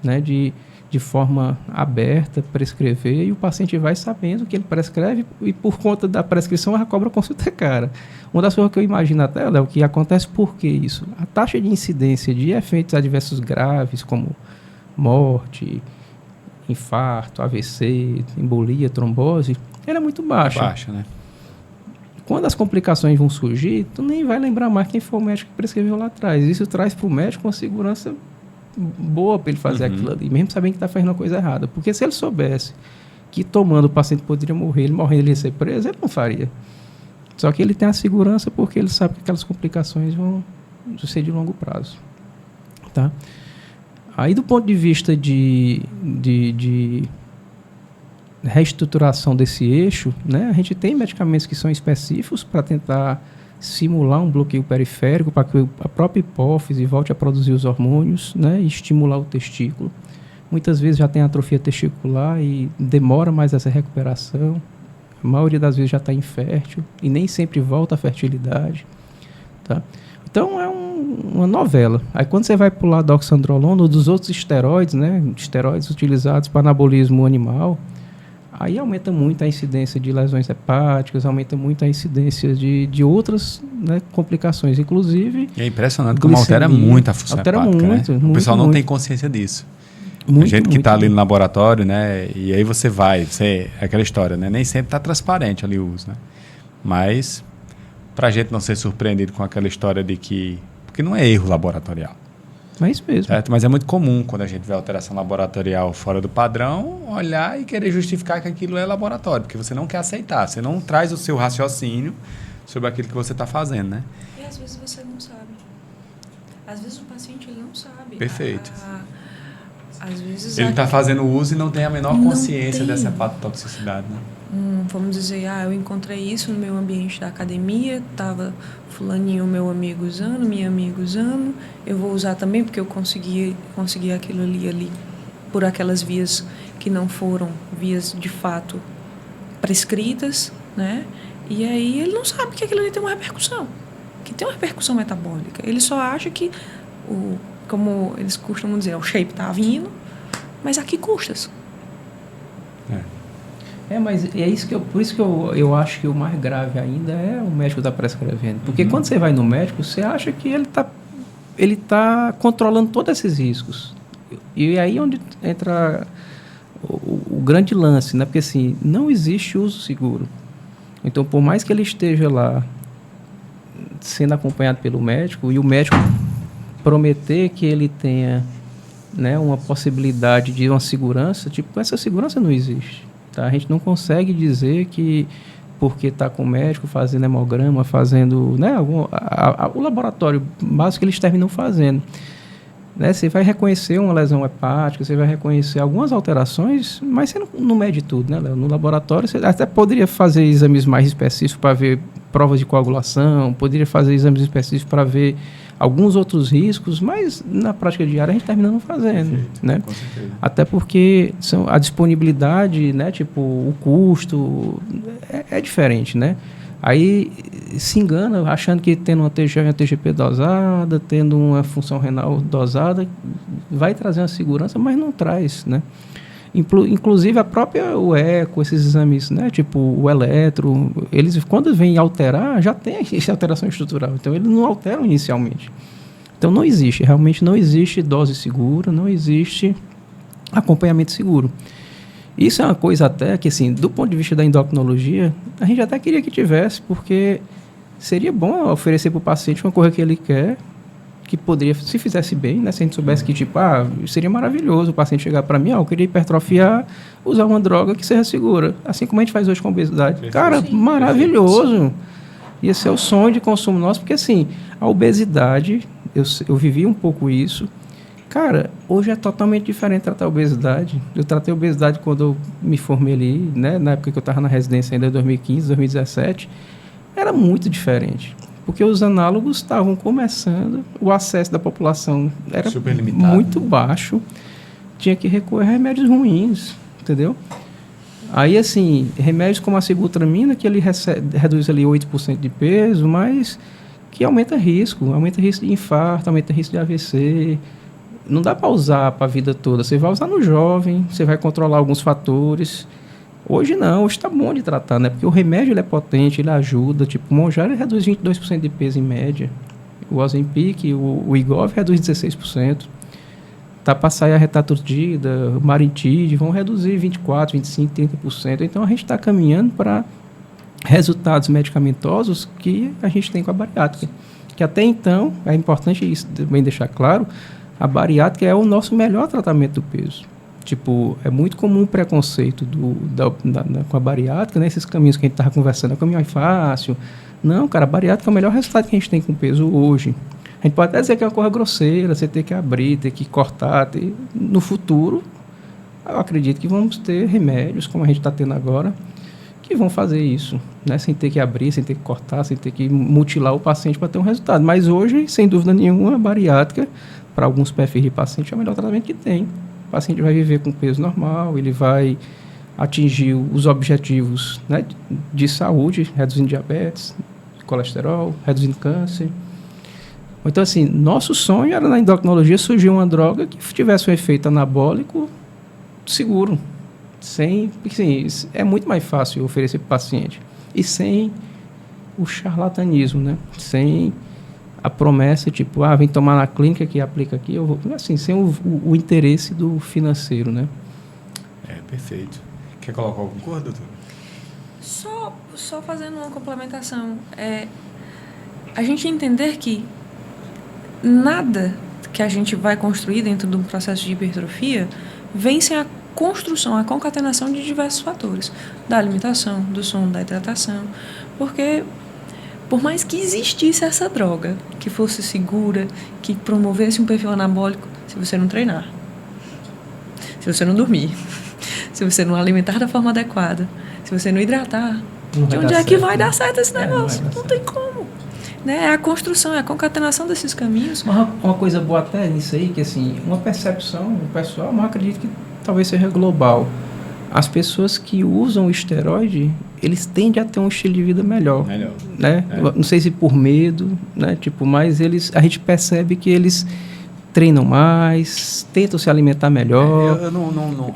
B: né, de forma aberta, prescrever, e o paciente vai sabendo que ele prescreve, e por conta da prescrição, a cobra consulta é cara. Uma das coisas que eu imagino até, Léo, que acontece por que isso? A taxa de incidência de efeitos adversos graves, como morte, infarto, AVC, embolia, trombose, ela é muito baixa.
A: Baixa, né?
B: Quando as complicações vão surgir, tu nem vai lembrar mais quem foi o médico que prescreveu lá atrás. Isso traz para o médico uma segurança boa para ele fazer aquilo ali, mesmo sabendo que está fazendo uma coisa errada. Porque se ele soubesse que tomando o paciente poderia morrer, ele morrendo, ele ia ser preso, ele não faria. Só que ele tem a segurança porque ele sabe que aquelas complicações vão ser de longo prazo. Tá? Aí, do ponto de vista de reestruturação desse eixo, né, a gente tem medicamentos que são específicos para tentar simular um bloqueio periférico, para que a própria hipófise volte a produzir os hormônios, né, e estimular o testículo. Muitas vezes já tem atrofia testicular e demora mais essa recuperação. A maioria das vezes já está infértil e nem sempre volta à fertilidade. Tá? Então, é uma novela. Aí, quando você vai para o lado da oxandrolona ou dos outros esteroides, né, esteroides utilizados para anabolismo animal, aí aumenta muito a incidência de lesões hepáticas, aumenta muito a incidência de outras, né, complicações, inclusive...
A: E é impressionante como altera muito a função hepática,
B: muito,
A: né?
B: muito,
A: o pessoal não
B: muito.
A: tem consciência disso.
B: Muito,
A: a gente que
B: muito,
A: está ali
B: muito.
A: no laboratório, né? E aí você é aquela história, né? Nem sempre está transparente ali o uso, né? Mas, para a gente não ser surpreendido com aquela história de que... Porque não é erro laboratorial.
B: É isso mesmo.
A: Certo? Mas é muito comum, quando a gente vê alteração laboratorial fora do padrão, olhar e querer justificar que aquilo é laboratório, porque você não quer aceitar, você não traz o seu raciocínio sobre aquilo que você está fazendo, né?
C: E às vezes você não sabe. Às vezes o paciente ele não sabe.
A: Perfeito.
C: Às vezes
A: Ele está fazendo uso e não tem a menor
C: Não
A: consciência
C: tem.
A: dessa hepatotoxicidade, né?
C: Vamos dizer, eu encontrei isso no meu ambiente da academia, estava fulaninho, meu amigo usando, minha amiga usando, eu vou usar também porque eu consegui aquilo ali por aquelas vias que não foram vias de fato prescritas, né? E aí ele não sabe que aquilo ali tem uma repercussão, que tem uma repercussão metabólica. Ele só acha que, como eles costumam dizer, o shape está vindo, mas a que custas?
B: Mas é isso por isso que eu acho que o mais grave ainda é o médico estar prescrevendo. Porque quando você vai no médico, você acha que ele tá controlando todos esses riscos. E aí é onde entra o grande lance, né? Porque assim, não existe uso seguro. Então, por mais que ele esteja lá sendo acompanhado pelo médico, e o médico prometer que ele tenha, né, uma possibilidade de uma segurança, tipo, essa segurança não existe. Tá? A gente não consegue dizer que porque está com o médico fazendo hemograma, fazendo, né, o laboratório básico que eles terminam fazendo. Né? Você vai reconhecer uma lesão hepática, você vai reconhecer algumas alterações, mas você não mede tudo, né, Léo? No laboratório você até poderia fazer exames mais específicos para ver provas de coagulação, poderia fazer exames específicos para ver alguns outros riscos, mas na prática diária a gente termina não fazendo. Perfeito, né?
A: Com certeza.
B: Até porque a disponibilidade, né, tipo, o custo é diferente, né? Aí se engana, achando que tendo uma TGP dosada, tendo uma função renal dosada, vai trazer uma segurança, mas não traz, né? Inclusive o eco, esses exames, né? Tipo o eletro, eles quando vêm alterar, já tem essa alteração estrutural, então eles não alteram inicialmente. Então realmente não existe dose segura, não existe acompanhamento seguro. Isso é uma coisa até que, assim, do ponto de vista da endocrinologia, a gente até queria que tivesse, porque seria bom oferecer para o paciente uma coisa que ele quer, que poderia, se fizesse bem, né? Se a gente soubesse que, tipo, seria maravilhoso o paciente chegar para mim, eu queria hipertrofiar, usar uma droga que seja segura, assim como a gente faz hoje com obesidade. Perfeito. Cara, sim, maravilhoso! Perfeito. Ia ser o sonho de consumo nosso, porque, assim, a obesidade, eu vivi um pouco isso. Cara, hoje é totalmente diferente tratar obesidade. Eu tratei obesidade quando eu me formei ali, né? Na época que eu estava na residência ainda, em 2015, 2017. Era muito diferente. Porque os análogos estavam começando, o acesso da população era muito baixo. Tinha que recorrer a remédios ruins, entendeu? Aí, assim, remédios como a sibutramina, que ele reduz ali 8% de peso, mas que aumenta risco de infarto, aumenta risco de AVC. Não dá para usar para a vida toda. Você vai usar no jovem, você vai controlar alguns fatores. Hoje não, hoje está bom de tratar, né? Porque o remédio ele é potente, ele ajuda. Tipo, o Mounjaro ele reduz 22% de peso em média. O Ozempic, o Wegovy reduz 16%. Tapaçaia retardida, o Maritide vão reduzir 24%, 25%, 30%. Então, a gente está caminhando para resultados medicamentosos que a gente tem com a bariátrica. Que até então, é importante isso também deixar claro, a bariátrica é o nosso melhor tratamento do peso. Tipo, é muito comum o preconceito com a bariátrica, né? Esses caminhos que a gente estava conversando, é o caminho mais fácil. Não, cara, a bariátrica é o melhor resultado que a gente tem com o peso hoje. A gente pode até dizer que é uma coisa grosseira, você ter que abrir, ter que cortar. No futuro, eu acredito que vamos ter remédios, como a gente está tendo agora, que vão fazer isso, né? Sem ter que abrir, sem ter que cortar, sem ter que mutilar o paciente para ter um resultado. Mas hoje, sem dúvida nenhuma, a bariátrica, para alguns perfis de paciente, é o melhor tratamento que tem. O paciente vai viver com peso normal, ele vai atingir os objetivos, né, de saúde, reduzindo diabetes, colesterol, reduzindo câncer. Então, assim, nosso sonho era na endocrinologia surgir uma droga que tivesse um efeito anabólico seguro. Porque, assim, é muito mais fácil oferecer para o paciente. E sem o charlatanismo, né? Sem a promessa, tipo, vem tomar na clínica que aplica aqui, eu vou, assim, sem o interesse do financeiro, né?
A: Perfeito. Quer colocar alguma coisa, doutor?
C: Só fazendo uma complementação. A gente entender que nada que a gente vai construir dentro de um processo de hipertrofia vem sem a construção, a concatenação de diversos fatores. Da alimentação, do sono, da hidratação. Porque por mais que existisse essa droga, que fosse segura, que promovesse um perfil anabólico, se você não treinar, se você não dormir, se você não alimentar da forma adequada, se você não hidratar, de onde é que vai dar certo esse negócio? Não tem como. Né? É a construção, é a concatenação desses caminhos.
B: Uma coisa boa até nisso aí, que assim, uma percepção pessoal, mas acredito que talvez seja global. As pessoas que usam o esteroide, eles tendem a ter um estilo de vida melhor. Né? Não sei se por medo, né? Tipo, mas a gente percebe que eles treinam mais, tentam se alimentar melhor.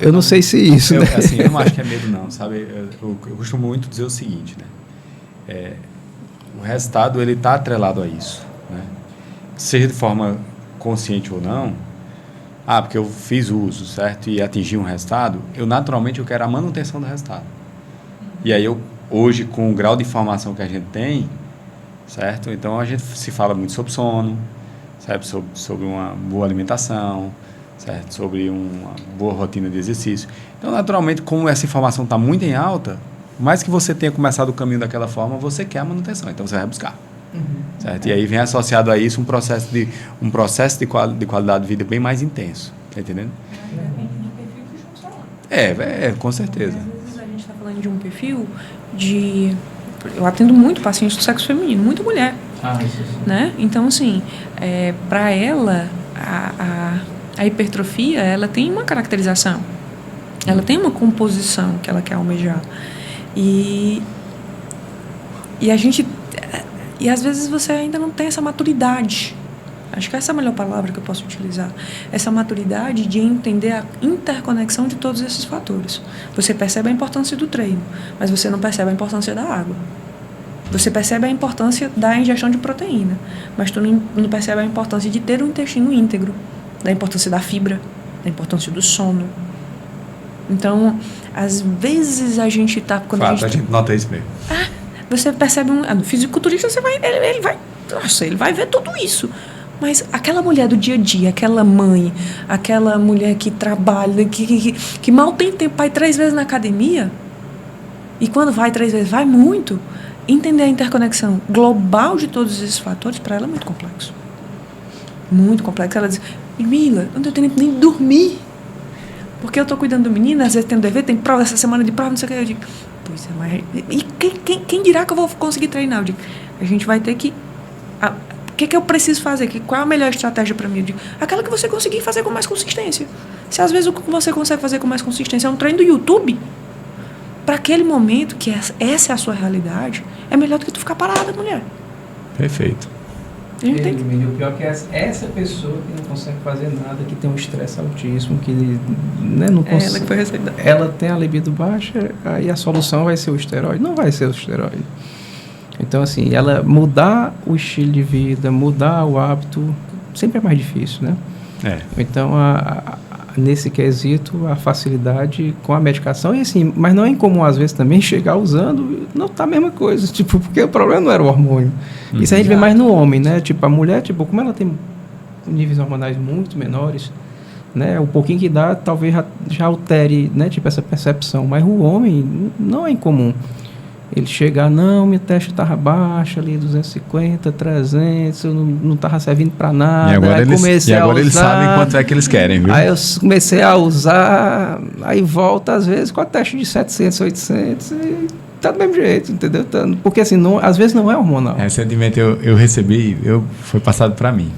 B: Eu não sei se isso.
A: Né? Assim, eu não acho que é medo, não, sabe? Eu costumo muito dizer o seguinte, né? O resultado ele está atrelado a isso, né? Seja de forma consciente ou não. Porque eu fiz uso, certo? E atingi um resultado, eu quero a manutenção do resultado. E aí hoje, com o grau de informação que a gente tem, certo? Então a gente se fala muito sobre sono, certo? Sobre uma boa alimentação, certo? Sobre uma boa rotina de exercício. Então, naturalmente, como essa informação está muito em alta, mais que você tenha começado o caminho daquela forma, você quer a manutenção, então você vai buscar. Certo? E aí vem associado a isso um processo de qualidade de vida bem mais intenso. Tá entendendo?
C: Depende do perfil que estamos falando.
A: Com certeza.
C: Às vezes a gente está falando de um perfil de... Eu atendo muito pacientes do sexo feminino, muita mulher.
B: Isso.
C: Né? Então, assim, para ela, a hipertrofia, ela tem uma caracterização. Ela tem uma composição que ela quer almejar. E E às vezes você ainda não tem essa maturidade. Acho que essa é a melhor palavra que eu posso utilizar. Essa maturidade de entender a interconexão de todos esses fatores. Você percebe a importância do treino, mas você não percebe a importância da água. Você percebe a importância da ingestão de proteína, mas tu não percebe a importância de ter um intestino íntegro, da importância da fibra, da importância do sono. Então, às vezes a gente está...
A: A gente nota isso mesmo.
C: Você percebe no fisiculturista, ele vai ver tudo isso. Mas aquela mulher do dia a dia, aquela mãe, aquela mulher que trabalha, que mal tem tempo para ir 3 vezes na academia, e quando vai 3 vezes, vai muito, entender a interconexão global de todos esses fatores, para ela é muito complexo. Muito complexo. Ela diz, Mila, eu não tenho tempo nem de dormir, porque eu estou cuidando do menino, às vezes tem um dever, tem prova essa semana de prova, não sei o que. Eu digo, pois é, mas... E quem dirá que eu vou conseguir treinar? Eu digo, a gente vai ter que... O que eu preciso fazer? Qual é a melhor estratégia para mim? Eu digo, aquela que você conseguir fazer com mais consistência. Se às vezes o que você consegue fazer com mais consistência é um treino do YouTube, para aquele momento, que essa é a sua realidade, é melhor do que tu ficar parada, mulher.
A: Perfeito.
B: O pior é que essa pessoa que não consegue fazer nada, que tem um estresse altíssimo, que não consegue.
C: Ela que foi recebida.
B: Ela tem a libido baixa, aí a solução vai ser o esteroide. Não vai ser o esteroide. Então, assim, ela mudar o estilo de vida, mudar o hábito, sempre é mais difícil, né? Então, nesse quesito, a facilidade com a medicação, e assim, mas não é incomum, às vezes, também chegar usando, não tá a mesma coisa, tipo, porque o problema não era o hormônio. Isso a gente vê mais no homem, né? Tipo, a mulher, tipo, como ela tem níveis hormonais muito menores, né? O pouquinho que dá, talvez já altere, né? Tipo, essa percepção. Mas o homem, não é incomum. Ele chegar, não, minha teste estava baixa ali, 250, 300, eu não estava servindo para nada.
A: E agora eles sabem quanto é que eles querem, viu?
B: Aí eu comecei a usar, aí volta às vezes com a teste de 700, 800 e tá do mesmo jeito, entendeu? Porque assim, às vezes não é hormonal.
A: Recentemente eu recebi, foi passado para mim.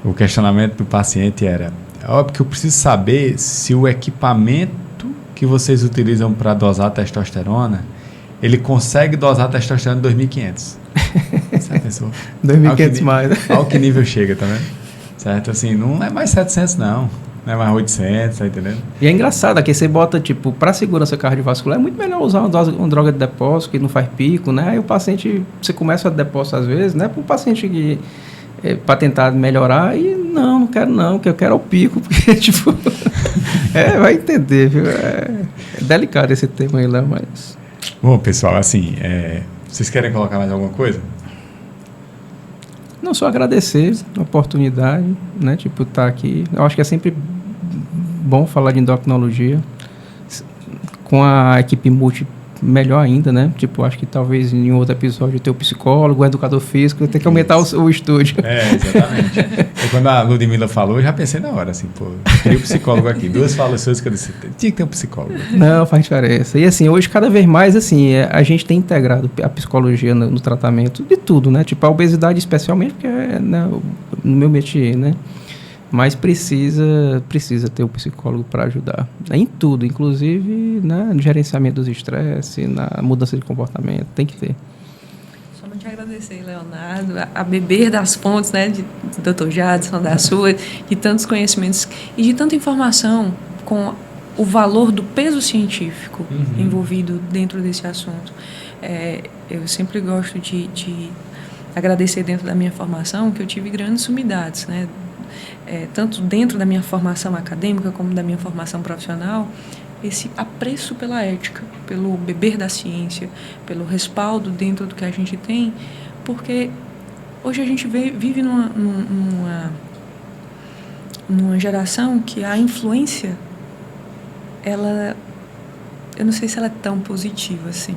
A: O questionamento do paciente era, óbvio que eu preciso saber se o equipamento que vocês utilizam para dosar a testosterona, ele consegue dosar a testosterona de 2.500. Você pensou?
B: 2.500 mais.
A: Olha que nível chega, tá vendo? Certo? Assim, não é mais 700, não. Não é mais 800, tá entendendo?
B: E é engraçado, aqui você bota, tipo, para segurança cardiovascular, é muito melhor usar uma droga de depósito que não faz pico, né? Aí o paciente, você começa a depósito às vezes, né? Para o paciente que... para tentar melhorar, e não quero não, o que eu quero é o pico, porque, tipo... vai entender, viu? É delicado esse tema aí, Léo, mas...
A: Bom, pessoal, assim, vocês querem colocar mais alguma coisa?
B: Não, só agradecer a oportunidade, né, tipo, estar aqui. Eu acho que é sempre bom falar de endocrinologia com a equipe multi, melhor ainda, né? Tipo, acho que talvez em outro episódio ter o psicólogo, o educador físico, tem que aumentar o estúdio.
A: Exatamente. E quando a Ludmila falou, eu já pensei na hora, assim, pô, queria um psicólogo aqui. 2 falas suas que eu disse, tinha que ter um psicólogo.
B: Não, faz diferença. E assim, hoje cada vez mais, assim, a gente tem integrado a psicologia no tratamento de tudo, né? Tipo, a obesidade especialmente, porque é, né, no meu métier, né? Mas precisa ter o psicólogo para ajudar em tudo, inclusive, né, no gerenciamento dos estresses, na mudança de comportamento, tem que ter.
C: Somente agradecer, Leonardo, a beber das fontes, né, de Dr. Jadson, da sua, de tantos conhecimentos e de tanta informação com o valor do peso científico envolvido dentro desse assunto. Eu sempre gosto de agradecer dentro da minha formação que eu tive grandes sumidades, né? Tanto dentro da minha formação acadêmica como da minha formação profissional, esse apreço pela ética, pelo beber da ciência, pelo respaldo dentro do que a gente tem, porque hoje a gente vive numa geração que a influência, eu não sei se ela é tão positiva assim,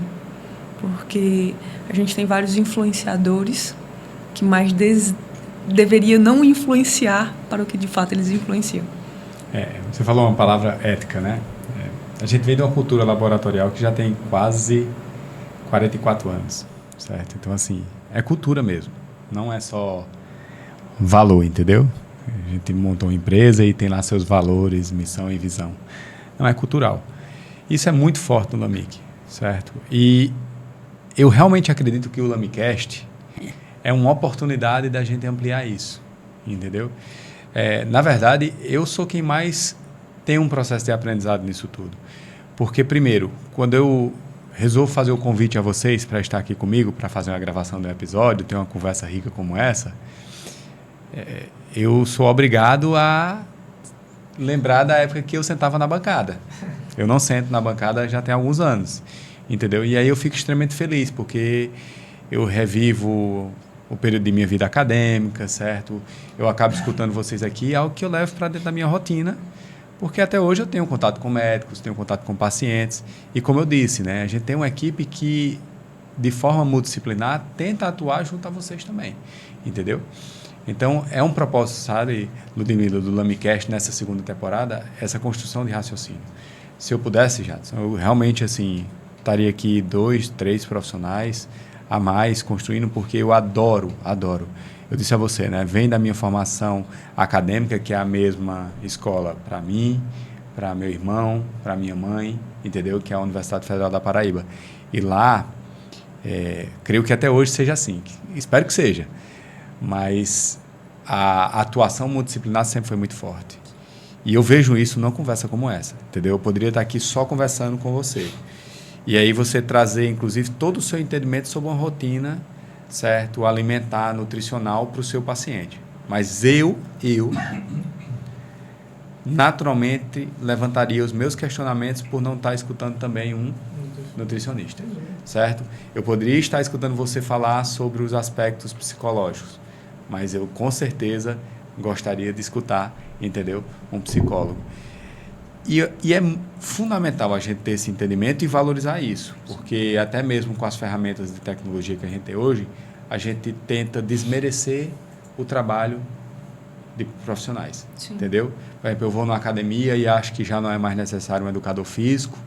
C: porque a gente tem vários influenciadores que mais deveria não influenciar para o que de fato eles influenciam.
A: Você falou uma palavra ética, né? A gente vem de uma cultura laboratorial que já tem quase 44 anos, certo? Então, assim, é cultura mesmo, não é só valor, entendeu? A gente montou uma empresa e tem lá seus valores, missão e visão. Não, é cultural. Isso é muito forte no LAMIC, certo? E eu realmente acredito que o LamiCast é uma oportunidade da gente ampliar isso, entendeu? Na verdade, eu sou quem mais tem um processo de aprendizado nisso tudo. Porque, primeiro, quando eu resolvo fazer o convite a vocês para estar aqui comigo, para fazer uma gravação de um episódio, ter uma conversa rica como essa, eu sou obrigado a lembrar da época que eu sentava na bancada. Eu não sento na bancada já tem alguns anos, entendeu? E aí eu fico extremamente feliz, porque eu revivo o período de minha vida acadêmica, certo? Eu acabo escutando vocês aqui, algo que eu levo para dentro da minha rotina, porque até hoje eu tenho contato com médicos, tenho contato com pacientes, e como eu disse, né, a gente tem uma equipe que, de forma multidisciplinar, tenta atuar junto a vocês também, entendeu? Então, é um propósito, sabe, Ludmila, do LamiCast, nessa segunda temporada, essa construção de raciocínio. Se eu pudesse, Jadson, eu realmente, assim, estaria aqui 2, 3 profissionais a mais construindo, porque eu adoro. Eu disse a você, né? Vem da minha formação acadêmica, que é a mesma escola para mim, para meu irmão, para minha mãe, entendeu? Que é a Universidade Federal da Paraíba. E lá, creio que até hoje seja assim. Espero que seja. Mas a atuação multidisciplinar sempre foi muito forte. E eu vejo isso numa conversa como essa, entendeu? Eu poderia estar aqui só conversando com você. E aí você trazer, inclusive, todo o seu entendimento sobre uma rotina, certo? Alimentar, nutricional para o seu paciente. Mas eu, naturalmente, levantaria os meus questionamentos por não estar escutando também um nutricionista, certo? Eu poderia estar escutando você falar sobre os aspectos psicológicos, mas eu, com certeza, gostaria de escutar, entendeu? Um psicólogo. E é fundamental a gente ter esse entendimento e valorizar isso, porque até mesmo com as ferramentas de tecnologia que a gente tem hoje, a gente tenta desmerecer o trabalho de profissionais, Sim. entendeu? Por exemplo, eu vou numa academia e acho que já não é mais necessário um educador físico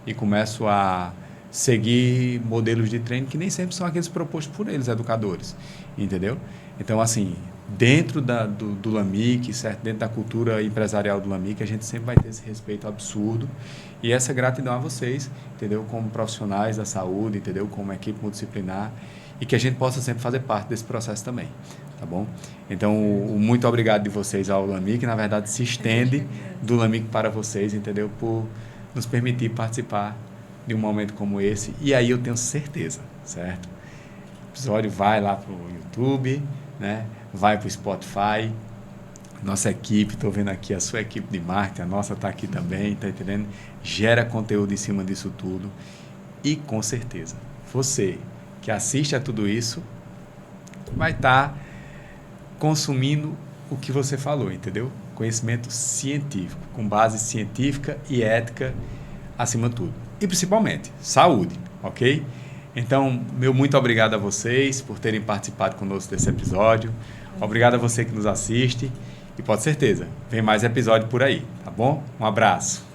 A: e começo a seguir modelos de treino que nem sempre são aqueles propostos por eles, educadores, entendeu? Então, assim, dentro do LAMIC, certo? Dentro da cultura empresarial do LAMIC, a gente sempre vai ter esse respeito absurdo e essa gratidão a vocês, entendeu? Como profissionais da saúde, entendeu? Como equipe multidisciplinar e que a gente possa sempre fazer parte desse processo também, tá bom? Então, o muito obrigado de vocês ao LAMIC, na verdade, se estende do LAMIC para vocês, entendeu? Por nos permitir participar de um momento como esse. E aí eu tenho certeza, certo? O episódio vai lá para o YouTube, né? Vai para o Spotify. Nossa equipe, estou vendo aqui a sua equipe de marketing, a nossa está aqui também, está entendendo? Gera conteúdo em cima disso tudo. E com certeza, você que assiste a tudo isso vai estar consumindo o que você falou, entendeu? Conhecimento científico, com base científica e ética acima de tudo. E principalmente, saúde, ok? Então, meu muito obrigado a vocês por terem participado conosco desse episódio. Obrigado a você que nos assiste. E pode ter certeza, vem mais episódio por aí, tá bom? Um abraço.